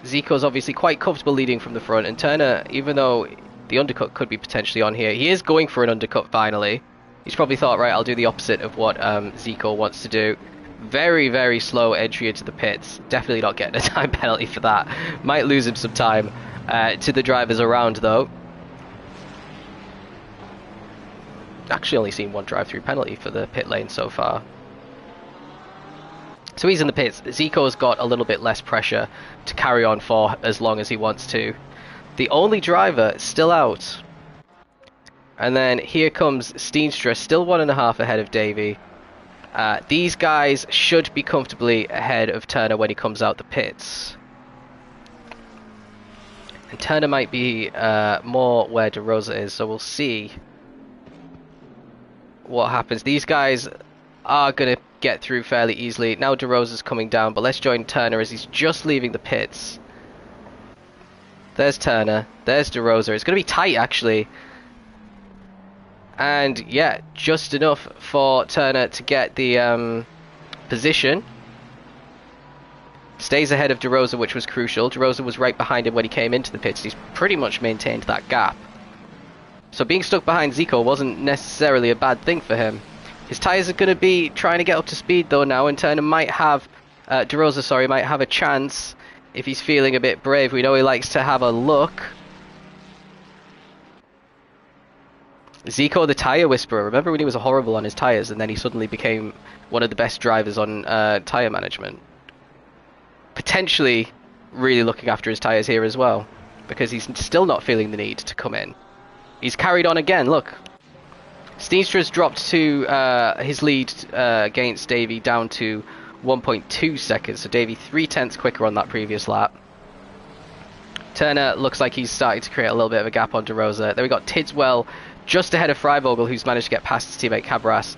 Zico's obviously quite comfortable leading from the front, and Turner, even though the undercut could be potentially on here, he is going for an undercut finally. He's probably thought, right, I'll do the opposite of what Zico wants to do. Very, very slow entry into the pits. Definitely not getting a time penalty for that. Might lose him some time to the drivers around, though. Actually only seen one drive-through penalty for the pit lane so far. So he's in the pits. Zico's got a little bit less pressure to carry on for as long as he wants to. The only driver still out. And then here comes Steenstra, still 1.5 ahead of Davey. These guys should be comfortably ahead of Turner when he comes out the pits. And Turner might be more where De Rosa is, so we'll see what happens. These guys are going to get through fairly easily. Now De Rosa's coming down, but let's join Turner as he's just leaving the pits. There's Turner, there's De Rosa. It's going to be tight, actually. And yeah, just enough for Turner to get the position. Stays ahead of De Rosa, which was crucial. De Rosa was right behind him when he came into the pits. He's pretty much maintained that gap. So being stuck behind Zico wasn't necessarily a bad thing for him. His tyres are going to be trying to get up to speed though now, and Turner might have, De Rosa, sorry, might have a chance if he's feeling a bit brave. We know he likes to have a look. Zico, the tyre whisperer. Remember when he was horrible on his tyres and then he suddenly became one of the best drivers on tyre management? Potentially really looking after his tyres here as well, because he's still not feeling the need to come in. He's carried on again, look. Steenstra's dropped to his lead against Davey down to 1.2 seconds, so Davey 0.3 quicker on that previous lap. Turner looks like he's starting to create a little bit of a gap on De Rosa. Then we got Tidswell just ahead of Freivogel, who's managed to get past his teammate Cabras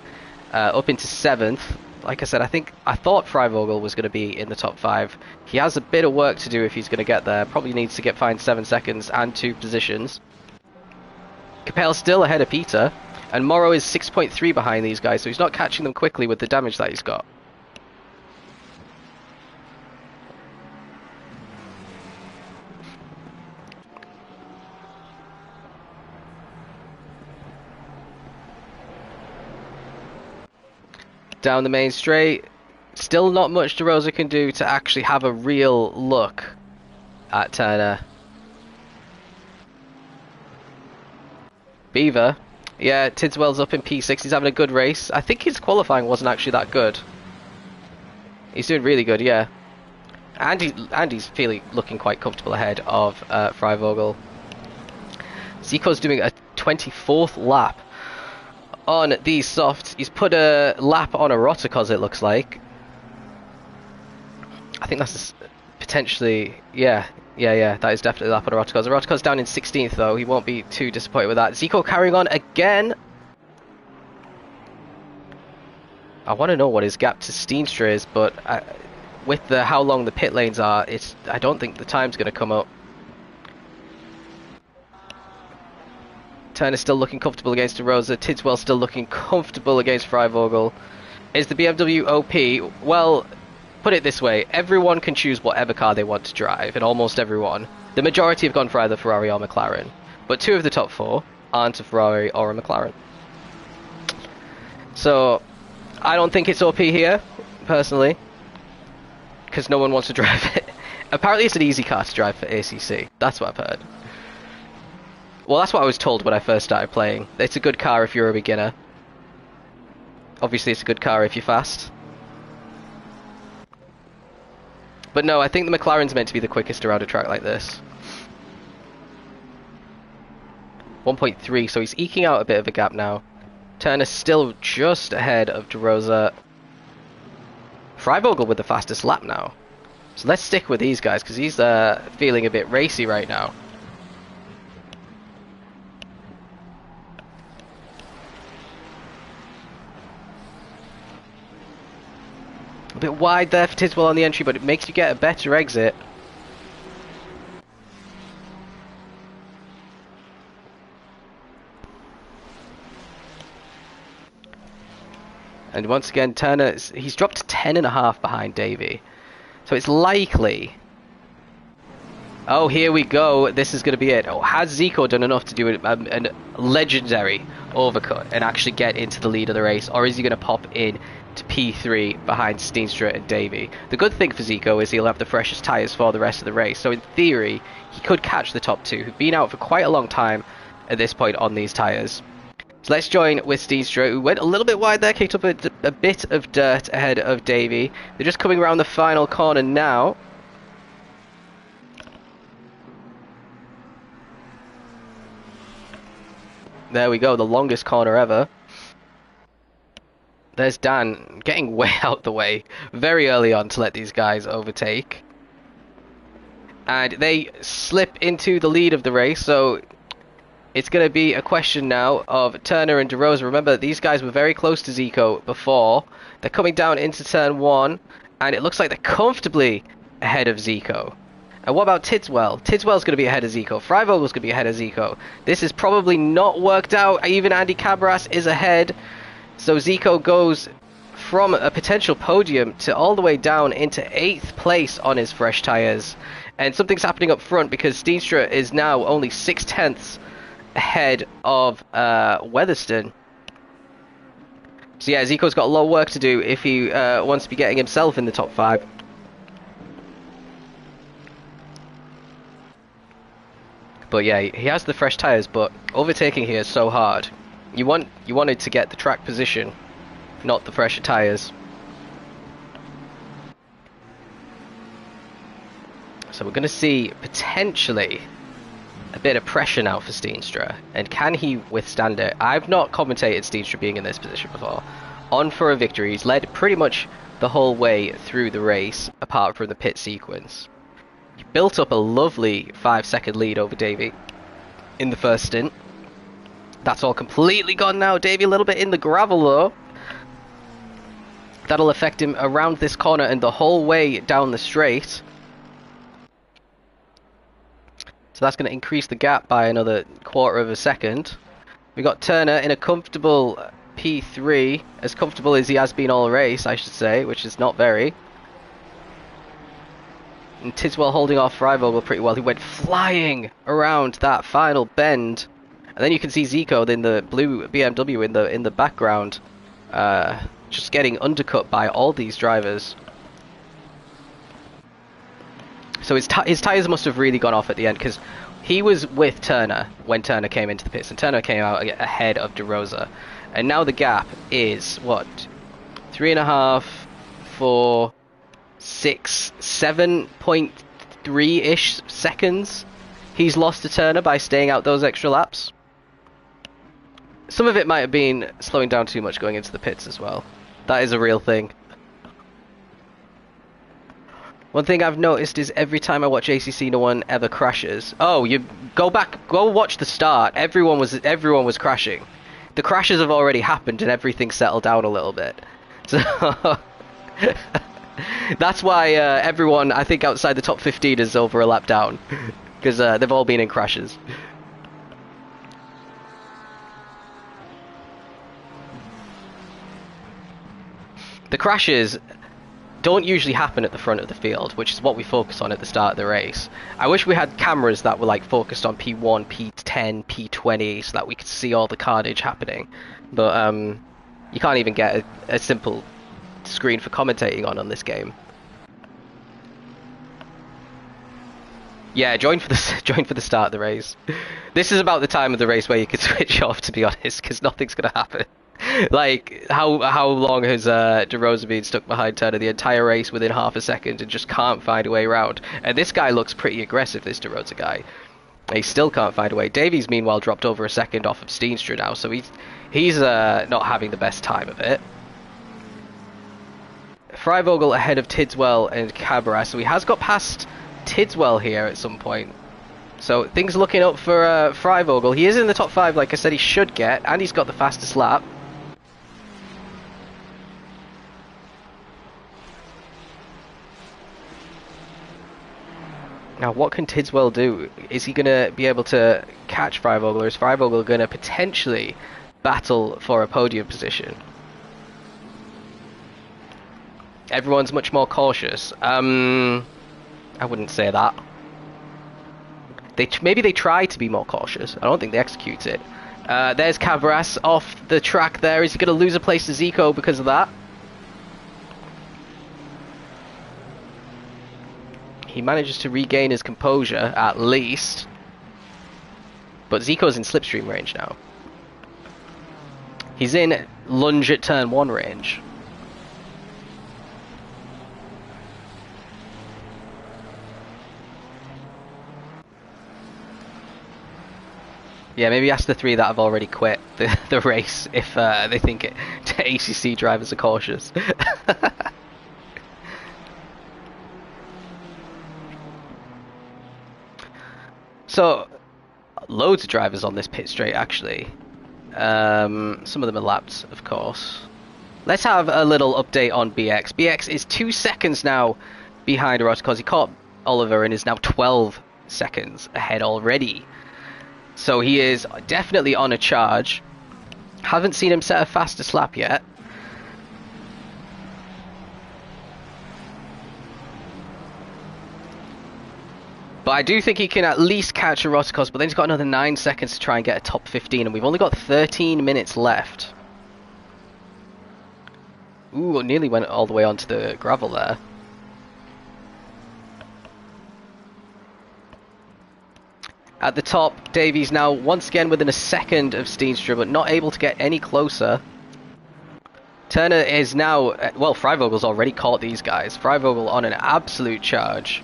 up into 7th. Like I said, I thought Freivogel was going to be in the top 5. He has a bit of work to do if he's going to get there. Probably needs to find 7 seconds and 2 positions. Capel's still ahead of Peter. And Morrow is 6.3 behind these guys, so he's not catching them quickly with the damage that he's got. Down the main straight. Still not much DeRosa can do to actually have a real look at Turner. Beaver. Yeah, Tidswell's up in P6. He's having a good race. I think his qualifying wasn't actually that good. He's doing really good, yeah. Andy's looking quite comfortable ahead of Freivogel. Zico's doing a 24th lap on these softs. He's put a lap on a Rotikos, it looks like. I think that's potentially, yeah, that is definitely a lap on a Rotikos. Rotikos down in 16th though, he won't be too disappointed with that. Zico carrying on again. I want to know what his gap to Steenstra is, but with how long the pit lanes are, I don't think the time's going to come up. Turner's still looking comfortable against DeRosa. Tidswell still looking comfortable against Freivogel. Is the BMW OP? Well, put it this way, everyone can choose whatever car they want to drive, and almost everyone. The majority have gone for either Ferrari or McLaren, but 2 of the top 4 aren't a Ferrari or a McLaren. So, I don't think it's OP here, personally, because no one wants to drive it. Apparently it's an easy car to drive for ACC, that's what I've heard. Well, that's what I was told when I first started playing. It's a good car if you're a beginner. Obviously it's a good car if you're fast. But no, I think the McLaren's meant to be the quickest around a track like this. 1.3, so he's eking out a bit of a gap now. Turner's still just ahead of DeRosa. Freivogel with the fastest lap now. So let's stick with these guys, because he's feeling a bit racy right now. A bit wide there for Tidswell on the entry, but it makes you get a better exit. And once again, Turner, he's dropped 10.5 behind Davey. So it's likely... Oh, here we go. This is going to be it. Oh, has Zico done enough to do a legendary overcut and actually get into the lead of the race? Or is he going to pop in to P3 behind Steenstra and Davey? The good thing for Zico is he'll have the freshest tyres for the rest of the race. So in theory, he could catch the top 2, who've been out for quite a long time at this point on these tyres. So let's join with Steenstra, who went a little bit wide there, kicked up a bit of dirt ahead of Davey. They're just coming around the final corner now. There we go, the longest corner ever. There's Dan getting way out the way very early on to let these guys overtake. And they slip into the lead of the race, so it's going to be a question now of Turner and DeRosa. Remember, these guys were very close to Zico before. They're coming down into turn 1, and it looks like they're comfortably ahead of Zico. And what about Tidswell? Tidswell's going to be ahead of Zico. Freivogel's going to be ahead of Zico. This is probably not worked out. Even Andy Cabras is ahead. So Zico goes from a potential podium to all the way down into 8th place on his fresh tyres. And something's happening up front because Steenstra is now only 6/10 ahead of Weatherston. So yeah, Zico's got a lot of work to do if he wants to be getting himself in the top 5. But yeah, he has the fresh tyres, but overtaking here is so hard. You wanted to get the track position, not the fresher tyres. So we're going to see potentially a bit of pressure now for Steenstra, and can he withstand it? I've not commentated Steenstra being in this position before. On for a victory, he's led pretty much the whole way through the race, apart from the pit sequence. He built up a lovely 5-second lead over Davey in the first stint. That's all completely gone now. Davey a little bit in the gravel though. That'll affect him around this corner and the whole way down the straight. So that's going to increase the gap by another 1/4 of a second. We got Turner in a comfortable P3, as comfortable as he has been all race, I should say, which is not very. And Tiswell holding off Freivogel pretty well. He went flying around that final bend. And then you can see Zico in the blue BMW in the background, just getting undercut by all these drivers. So his tyres must have really gone off at the end, because he was with Turner when Turner came into the pits, and Turner came out ahead of De Rosa. And now the gap is, what, 3.5, 4, 6, 7.3-ish seconds he's lost to Turner by staying out those extra laps. Some of it might have been slowing down too much going into the pits as well. That is a real thing. One thing I've noticed is every time I watch ACC, no one ever crashes. Oh, you go watch the start. Everyone was crashing. The crashes have already happened and everything's settled down a little bit. So that's why everyone, I think, outside the top 15 is over a lap down, because they've all been in crashes. The crashes don't usually happen at the front of the field, which is what we focus on at the start of the race. I wish we had cameras that were like focused on P1, P10, P20, so that we could see all the carnage happening. But you can't even get a simple screen for commentating on this game. Yeah, join for the start of the race. This is about the time of the race where you can switch off, to be honest, because nothing's gonna happen. Like, how long has De Rosa been stuck behind Turner the entire race within half a second and just can't find a way around? And this guy looks pretty aggressive, this De Rosa guy. He still can't find a way. Davies, meanwhile, dropped over a second off of Steenstra now, so he's not having the best time of it. Freivogel ahead of Tidswell and Cabaret, so he has got past Tidswell here at some point. So things looking up for Freivogel. He is in the top 5, like I said he should get, and he's got the fastest lap. Now, what can Tidswell do? Is he going to be able to catch Freivogel, or is Freivogel going to potentially battle for a podium position? Everyone's much more cautious. I wouldn't say that. Maybe they try to be more cautious. I don't think they execute it. There's Cabras off the track there. Is he going to lose a place to Zico because of that? He manages to regain his composure, at least. But Zico's in slipstream range now. He's in lunge at turn 1 range. Yeah, maybe ask the 3 that have already quit the race if they think ACC drivers are cautious. So, loads of drivers on this pit straight, actually. Some of them are lapped, of course. Let's have a little update on BX. BX is 2 seconds now behind Ross because he caught Oliver and is now 12 seconds ahead already. So he is definitely on a charge. Haven't seen him set a fastest lap yet. But I do think he can at least catch a Rosikos, but then he's got another 9 seconds to try and get a top 15, and we've only got 13 minutes left. Ooh, nearly went all the way onto the gravel there. At the top, Davies now once again within a second of Steenstra, but not able to get any closer. Turner is now, well, Freivogel's already caught these guys. Freivogel on an absolute charge.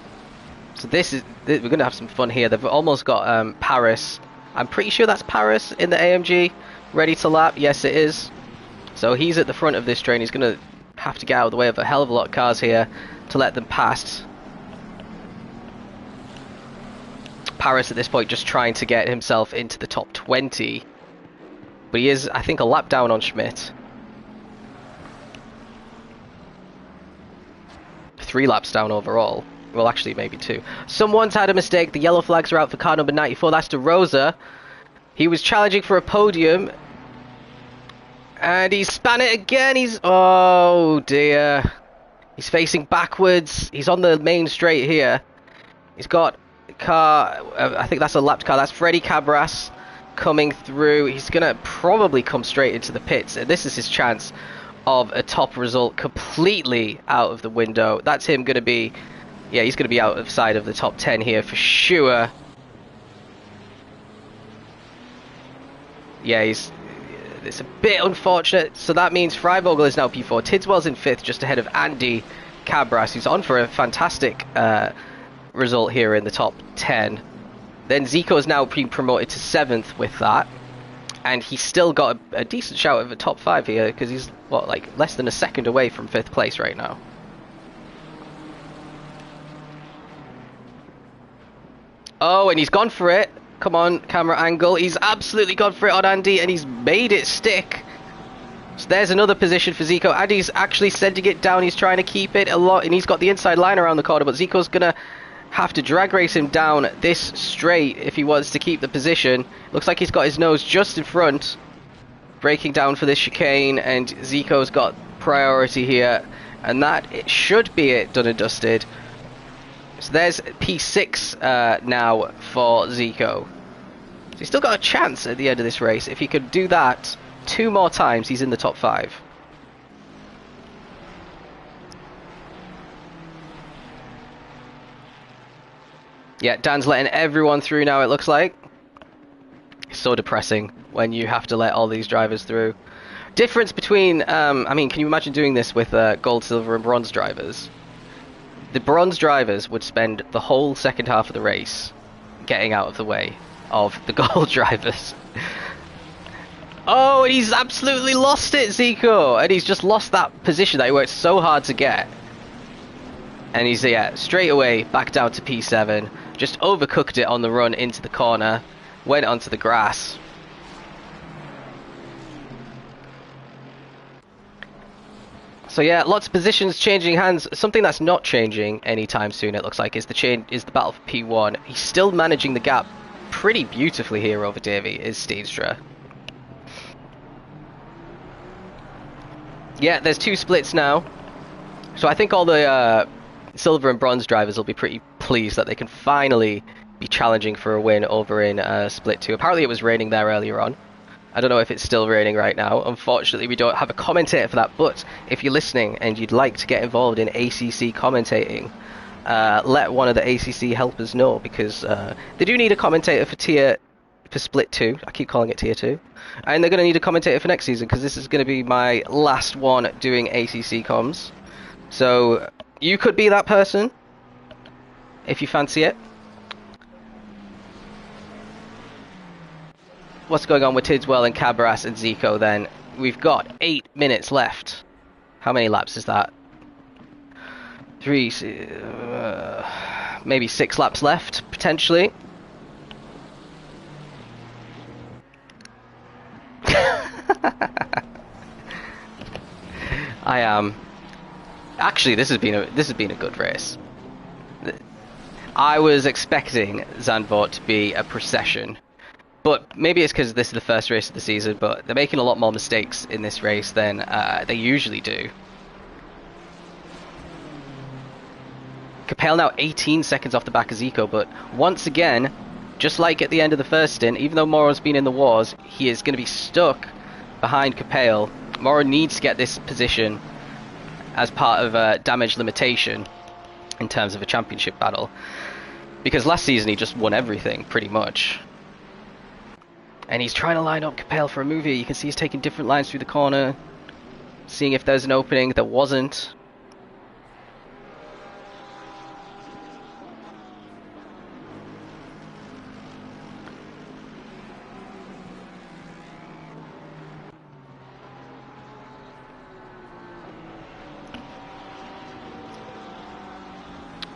So we're going to have some fun here. They've almost got Paris. I'm pretty sure that's Paris in the AMG, ready to lap. Yes, it is. So he's at the front of this train. He's going to have to get out of the way of a hell of a lot of cars here to let them pass. Paris at this point just trying to get himself into the top 20. But he is, I think, a lap down on Schmidt. 3 laps down overall. Well, actually, maybe 2. Someone's had a mistake. The yellow flags are out for car number 94. That's De Rosa. He was challenging for a podium. And he span it again. Oh dear. He's facing backwards. He's on the main straight here. He's got a car. I think that's a lapped car. That's Freddie Cabras coming through. He's going to probably come straight into the pits. This is his chance of a top result completely out of the window. That's him going to be... Yeah, he's going to be out of sight of the top 10 here for sure. Yeah, it's a bit unfortunate. So that means Freivogel is now P4. Tidswell's in 5th, just ahead of Andy Cabras, who's on for a fantastic result here in the top 10. Then Zico is now being promoted to 7th with that. And he's still got a decent shout of a top 5 here, because he's, what, like less than a second away from 5th place right now. Oh, and he's gone for it. Come on, camera angle. He's absolutely gone for it on Andy, and he's made it stick. So there's another position for Zico. Andy's actually sending it down. He's trying to keep it a lot, and he's got the inside line around the corner, but Zico's going to have to drag race him down this straight if he wants to keep the position. Looks like he's got his nose just in front, breaking down for this chicane, and Zico's got priority here, and that it should be it, done and dusted. So there's P6 now for Zico. So he's still got a chance at the end of this race. If he could do that 2 more times, he's in the top 5. Yeah, Dan's letting everyone through now, it looks like. It's so depressing when you have to let all these drivers through. Difference between, I mean, can you imagine doing this with gold, silver and bronze drivers? The bronze drivers would spend the whole second half of the race getting out of the way of the gold drivers. Oh, and he's absolutely lost it, Zico! And he's just lost that position that he worked so hard to get. And he's, yeah, straight away back down to P7. Just overcooked it on the run into the corner. Went onto the grass. So yeah, lots of positions changing hands. Something that's not changing anytime soon, it looks like, is the battle for P1. He's still managing the gap pretty beautifully here over Davey, is Steenstra. Yeah, there's 2 splits now. So I think all the silver and bronze drivers will be pretty pleased that they can finally be challenging for a win over in split 2. Apparently it was raining there earlier on. I don't know if it's still raining right now. Unfortunately, we don't have a commentator for that, but if you're listening and you'd like to get involved in ACC commentating, let one of the ACC helpers know, because they do need a commentator for Split 2. I keep calling it Tier 2. And they're going to need a commentator for next season, because this is going to be my last one doing ACC comms. So you could be that person, if you fancy it. What's going on with Tidswell and Cabras and Zico then? We've got 8 minutes left. How many laps is that? 3, maybe 6 laps left, potentially. I am. Actually, this has been a good race. I was expecting Zandvoort to be a procession. But maybe it's because this is the first race of the season, but they're making a lot more mistakes in this race than they usually do. Capel now 18 seconds off the back of Zico, but once again, just like at the end of the first stint, even though Moro's been in the wars, he is going to be stuck behind Capel. Moro needs to get this position as part of a damage limitation in terms of a championship battle, because last season he just won everything, pretty much. And he's trying to line up Capel for a move here. You can see he's taking different lines through the corner, seeing if there's an opening. There wasn't.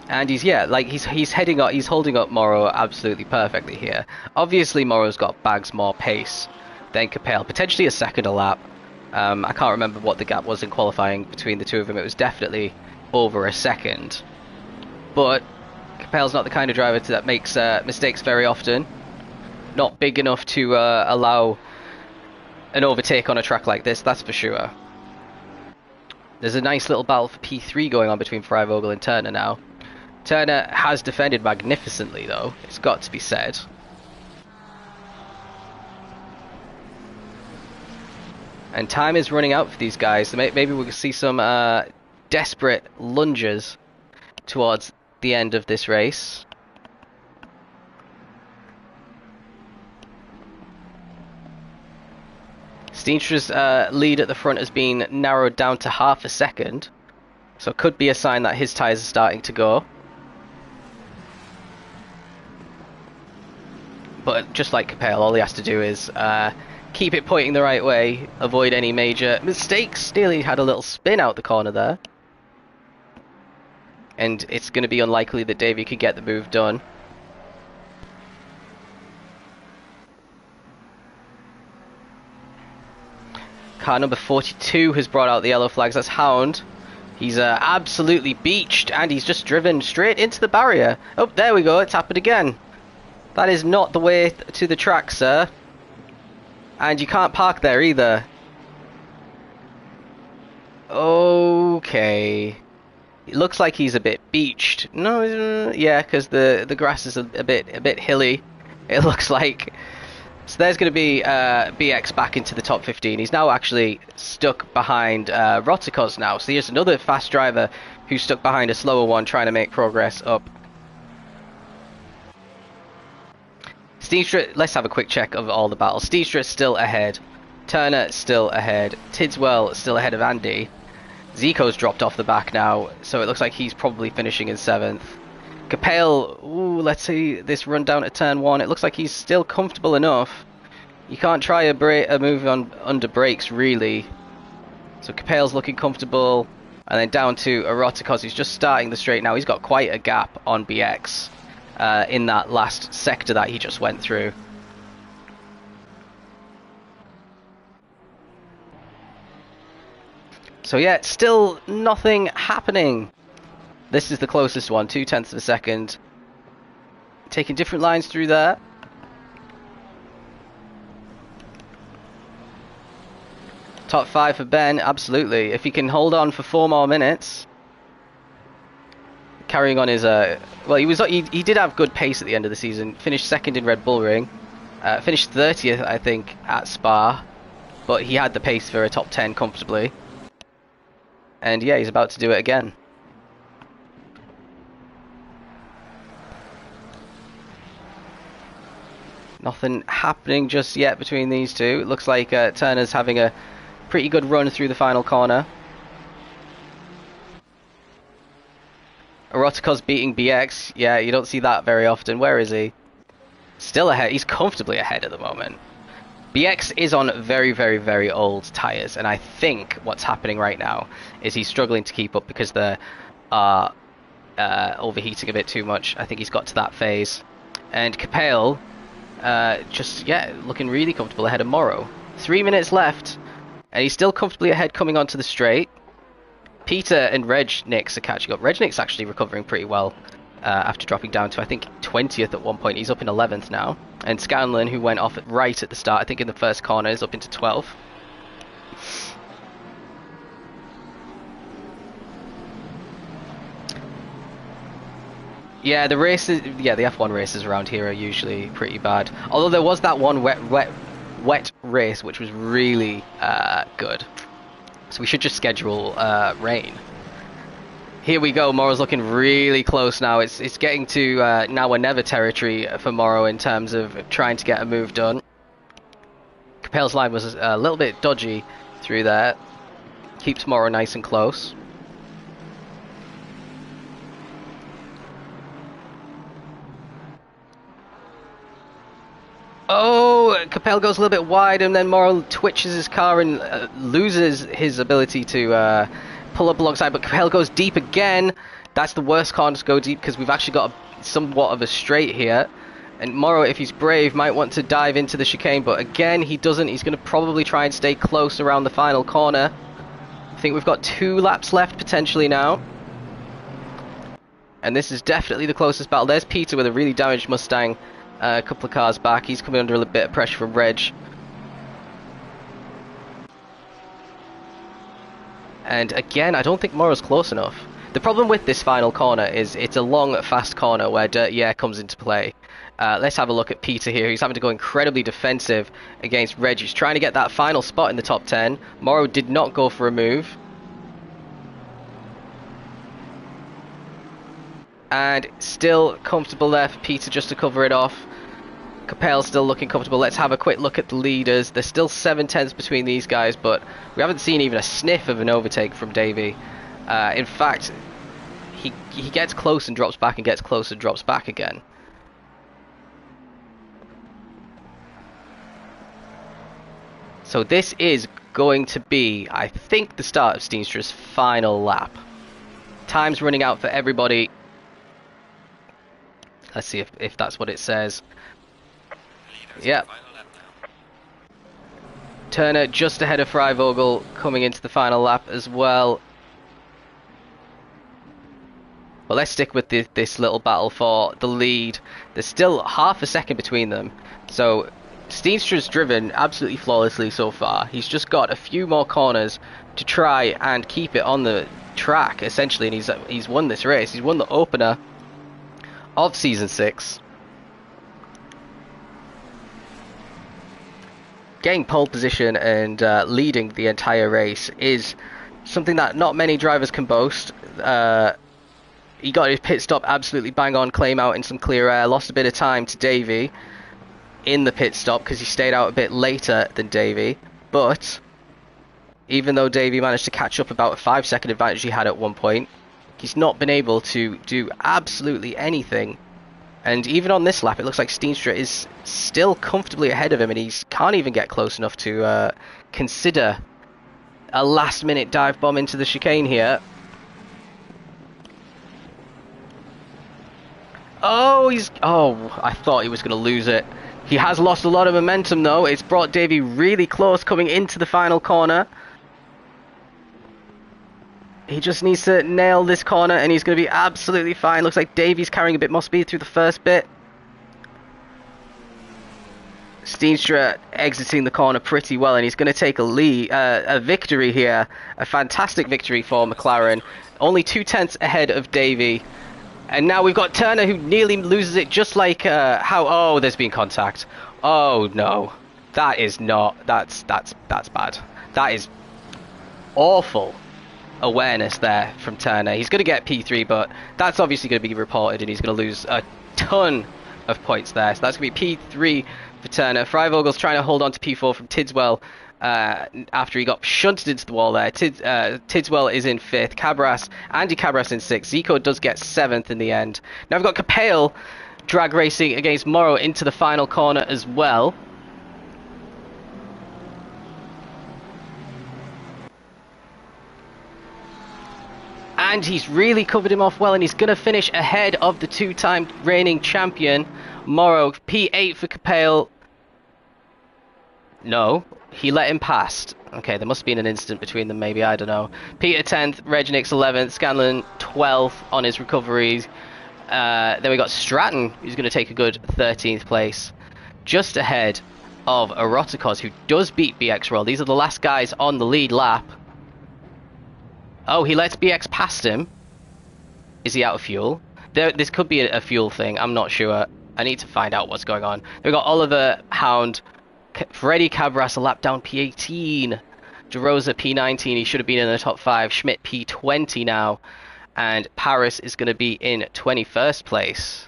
And he's he's holding up Moro absolutely perfectly here. Obviously Moro's got bags more pace than Capel, potentially a second a lap. I can't remember what the gap was in qualifying between the two of them. It was definitely over a second. But Capel's not the kind of driver that makes mistakes very often. not big enough to allow an overtake on a track like this, that's for sure. There's a nice little battle for P3 going on between Freivogel and Turner now. Turner has defended magnificently, though, it's got to be said. And time is running out for these guys, so maybe we can see some desperate lunges towards the end of this race. Steenstra's lead at the front has been narrowed down to half a second, so it could be a sign that his tyres are starting to go. But just like Capel, all he has to do is keep it pointing the right way, avoid any major mistakes. Nearly had a little spin out the corner there. And it's going to be unlikely that Davey could get the move done. Car number 42 has brought out the yellow flags. That's Hound. He's absolutely beached, and he's just driven straight into the barrier. Oh, there we go. It's happened again. That is not the way to the track, sir. And you can't park there either. Okay. It looks like he's a bit beached. No, yeah, because the grass is a bit hilly. It looks like. So there's going to be BX back into the top 15. He's now actually stuck behind Rotikos now. So here's another fast driver who's stuck behind a slower one trying to make progress up. Steenstra, let's have a quick check of all the battles. Steenstra still ahead. Turner still ahead. Tidswell still ahead of Andy. Zico's dropped off the back now, so it looks like he's probably finishing in 7th. Capel, ooh, let's see this run down at turn 1. It looks like he's still comfortable enough. You can't try a move on under brakes, really. So Capel's looking comfortable. And then down to Erotikos, who's just starting the straight now. He's got quite a gap on BX in that last sector that he just went through. So yeah, still nothing happening. This is the closest one, 0.2 of a second. Taking different lines through there. Top 5 for Ben, absolutely. If he can hold on for 4 more minutes. Carrying on his... well, he did have good pace at the end of the season. Finished 2nd in Red Bull Ring. Finished 30th, I think, at Spa. But he had the pace for a top 10 comfortably. And yeah, he's about to do it again. Nothing happening just yet between these two. It looks like Turner's having a pretty good run through the final corner. Erotikos beating BX. Yeah, you don't see that very often. Where is he? Still ahead. He's comfortably ahead at the moment. BX is on very, very, very old tyres, and I think what's happening right now is he's struggling to keep up because they're overheating a bit too much. I think he's got to that phase. And Capel, just, yeah, looking really comfortable ahead of Morrow. 3 minutes left, and he's still comfortably ahead coming onto the straight. Peter and Regnix are catching up. Regnix actually recovering pretty well after dropping down to, I think, 20th at one point. He's up in 11th now. And Scanlon, who went off right at the start, I think in the first corner, is up into 12th. Yeah, the races, yeah, the F1 races around here are usually pretty bad. Although there was that one wet race which was really good. So we should just schedule rain. Here we go. Morrow's looking really close now. It's getting to now or never territory for Morrow in terms of trying to get a move done. Capel's line was a little bit dodgy through there. Keeps Morrow nice and close. Oh, Capel goes a little bit wide, and then Morrow twitches his car and loses his ability to pull up alongside, but Capel goes deep again. That's the worst corner to go deep because we've actually got somewhat of a straight here. And Morrow, if he's brave, might want to dive into the chicane, but again, he doesn't. He's going to probably try and stay close around the final corner. I think we've got 2 laps left potentially now. And this is definitely the closest battle. There's Peter with a really damaged Mustang a couple of cars back. He's coming under a little bit of pressure from Reg. And again, I don't think Morrow's close enough. The problem with this final corner is it's a long, fast corner where dirty air comes into play. Let's have a look at Peter here. He's having to go incredibly defensive against Reg. He's trying to get that final spot in the top 10. Morrow did not go for a move. And still comfortable there for Peter just to cover it off. Capel's still looking comfortable. Let's have a quick look at the leaders. There's still 7/10 between these guys, but we haven't seen even a sniff of an overtake from Davey. In fact, he gets close and drops back and gets close and drops back again. So this is going to be, I think, the start of Steenstra's final lap. Time's running out for everybody. Let's see if that's what it says. Yeah. Turner just ahead of Freivogel coming into the final lap as well. Well, let's stick with this little battle for the lead. There's still half a second between them. So Steenstra's driven absolutely flawlessly so far. He's just got a few more corners to try and keep it on the track, essentially, and he's won this race. He's won the opener of Season 6. Getting pole position and leading the entire race is something that not many drivers can boast. He got his pit stop absolutely bang on, claim out in some clear air, lost a bit of time to Davey in the pit stop because he stayed out a bit later than Davey. But even though Davey managed to catch up about a 5-second advantage he had at one point, he's not been able to do absolutely anything. And even on this lap, it looks like Steenstra is still comfortably ahead of him, and he can't even get close enough to consider a last-minute dive bomb into the chicane here. Oh, I thought he was going to lose it. He has lost a lot of momentum, though. It's brought Davey really close coming into the final corner. He just needs to nail this corner and he's going to be absolutely fine. Looks like Davey's carrying a bit more speed through the first bit. Steenstra exiting the corner pretty well, and he's going to take a victory here. A fantastic victory for McLaren. Only 2/10 ahead of Davey. And now we've got Turner, who nearly loses it, just like oh, there's been contact. Oh no, that is not. That's bad. That is awful awareness there from Turner. He's going to get P3, but that's obviously going to be reported, and he's going to lose a ton of points there. So that's going to be P3 for Turner. Freivogel's trying to hold on to P4 from Tidswell after he got shunted into the wall there. Tidswell is in 5th. Andy Cabras in 6th. Zico does get 7th in the end. Now we've got Capel drag racing against Morrow into the final corner as well. And he's really covered him off well, and he's going to finish ahead of the 2-time reigning champion, Morrow. P8 for Capel. No, he let him pass. Okay, there must have been an incident between them, maybe, I don't know. Peter 10th, Regnix 11th, Scanlon 12th on his recoveries. Then we got Stratton, who's going to take a good 13th place, just ahead of Eroticos, who does beat BX Roll. These are the last guys on the lead lap. Oh, he lets BX past him. Is he out of fuel? This could be a fuel thing. I'm not sure. I need to find out what's going on. We've got Oliver, Hound, Freddy Cabras, a lap down, P18. DeRosa, P19. He should have been in the top 5. Schmidt, P20 now. And Paris is going to be in 21st place.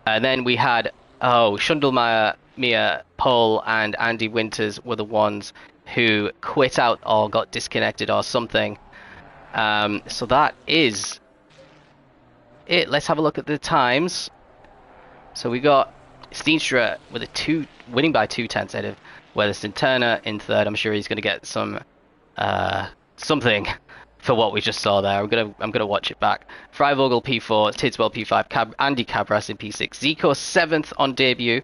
And then we had, Schundelmeyer, Mia, Paul, and Andy Winters were the ones who quit out or got disconnected or something. So that is it. Let's have a look at the times. So we got Steenstra with winning by 2/10 ahead of Weatherston. Turner in 3rd. I'm sure he's going to get some something for what we just saw there. I'm gonna watch it back. Freivogel P4, Tidswell P5, Andy Cabras in P6, Zico 7th on debut,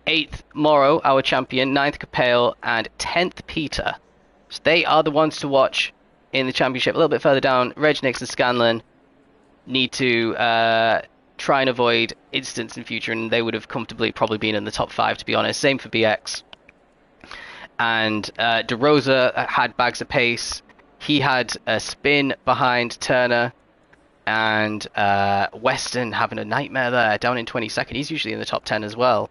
8th Morrow, our champion, 9th Capel, and 10th Peter. So they are the ones to watch in the championship. A little bit further down, Regnix and Scanlon need to try and avoid incidents in future, and they would have comfortably probably been in the top 5, to be honest. Same for BX. And De Rosa had bags of pace. He had a spin behind Turner, and Weston having a nightmare there, down in 22nd. He's usually in the top 10 as well.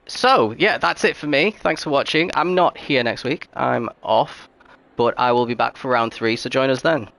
So, yeah, that's it for me. Thanks for watching. I'm not here next week. I'm off, but I will be back for round 3, so join us then.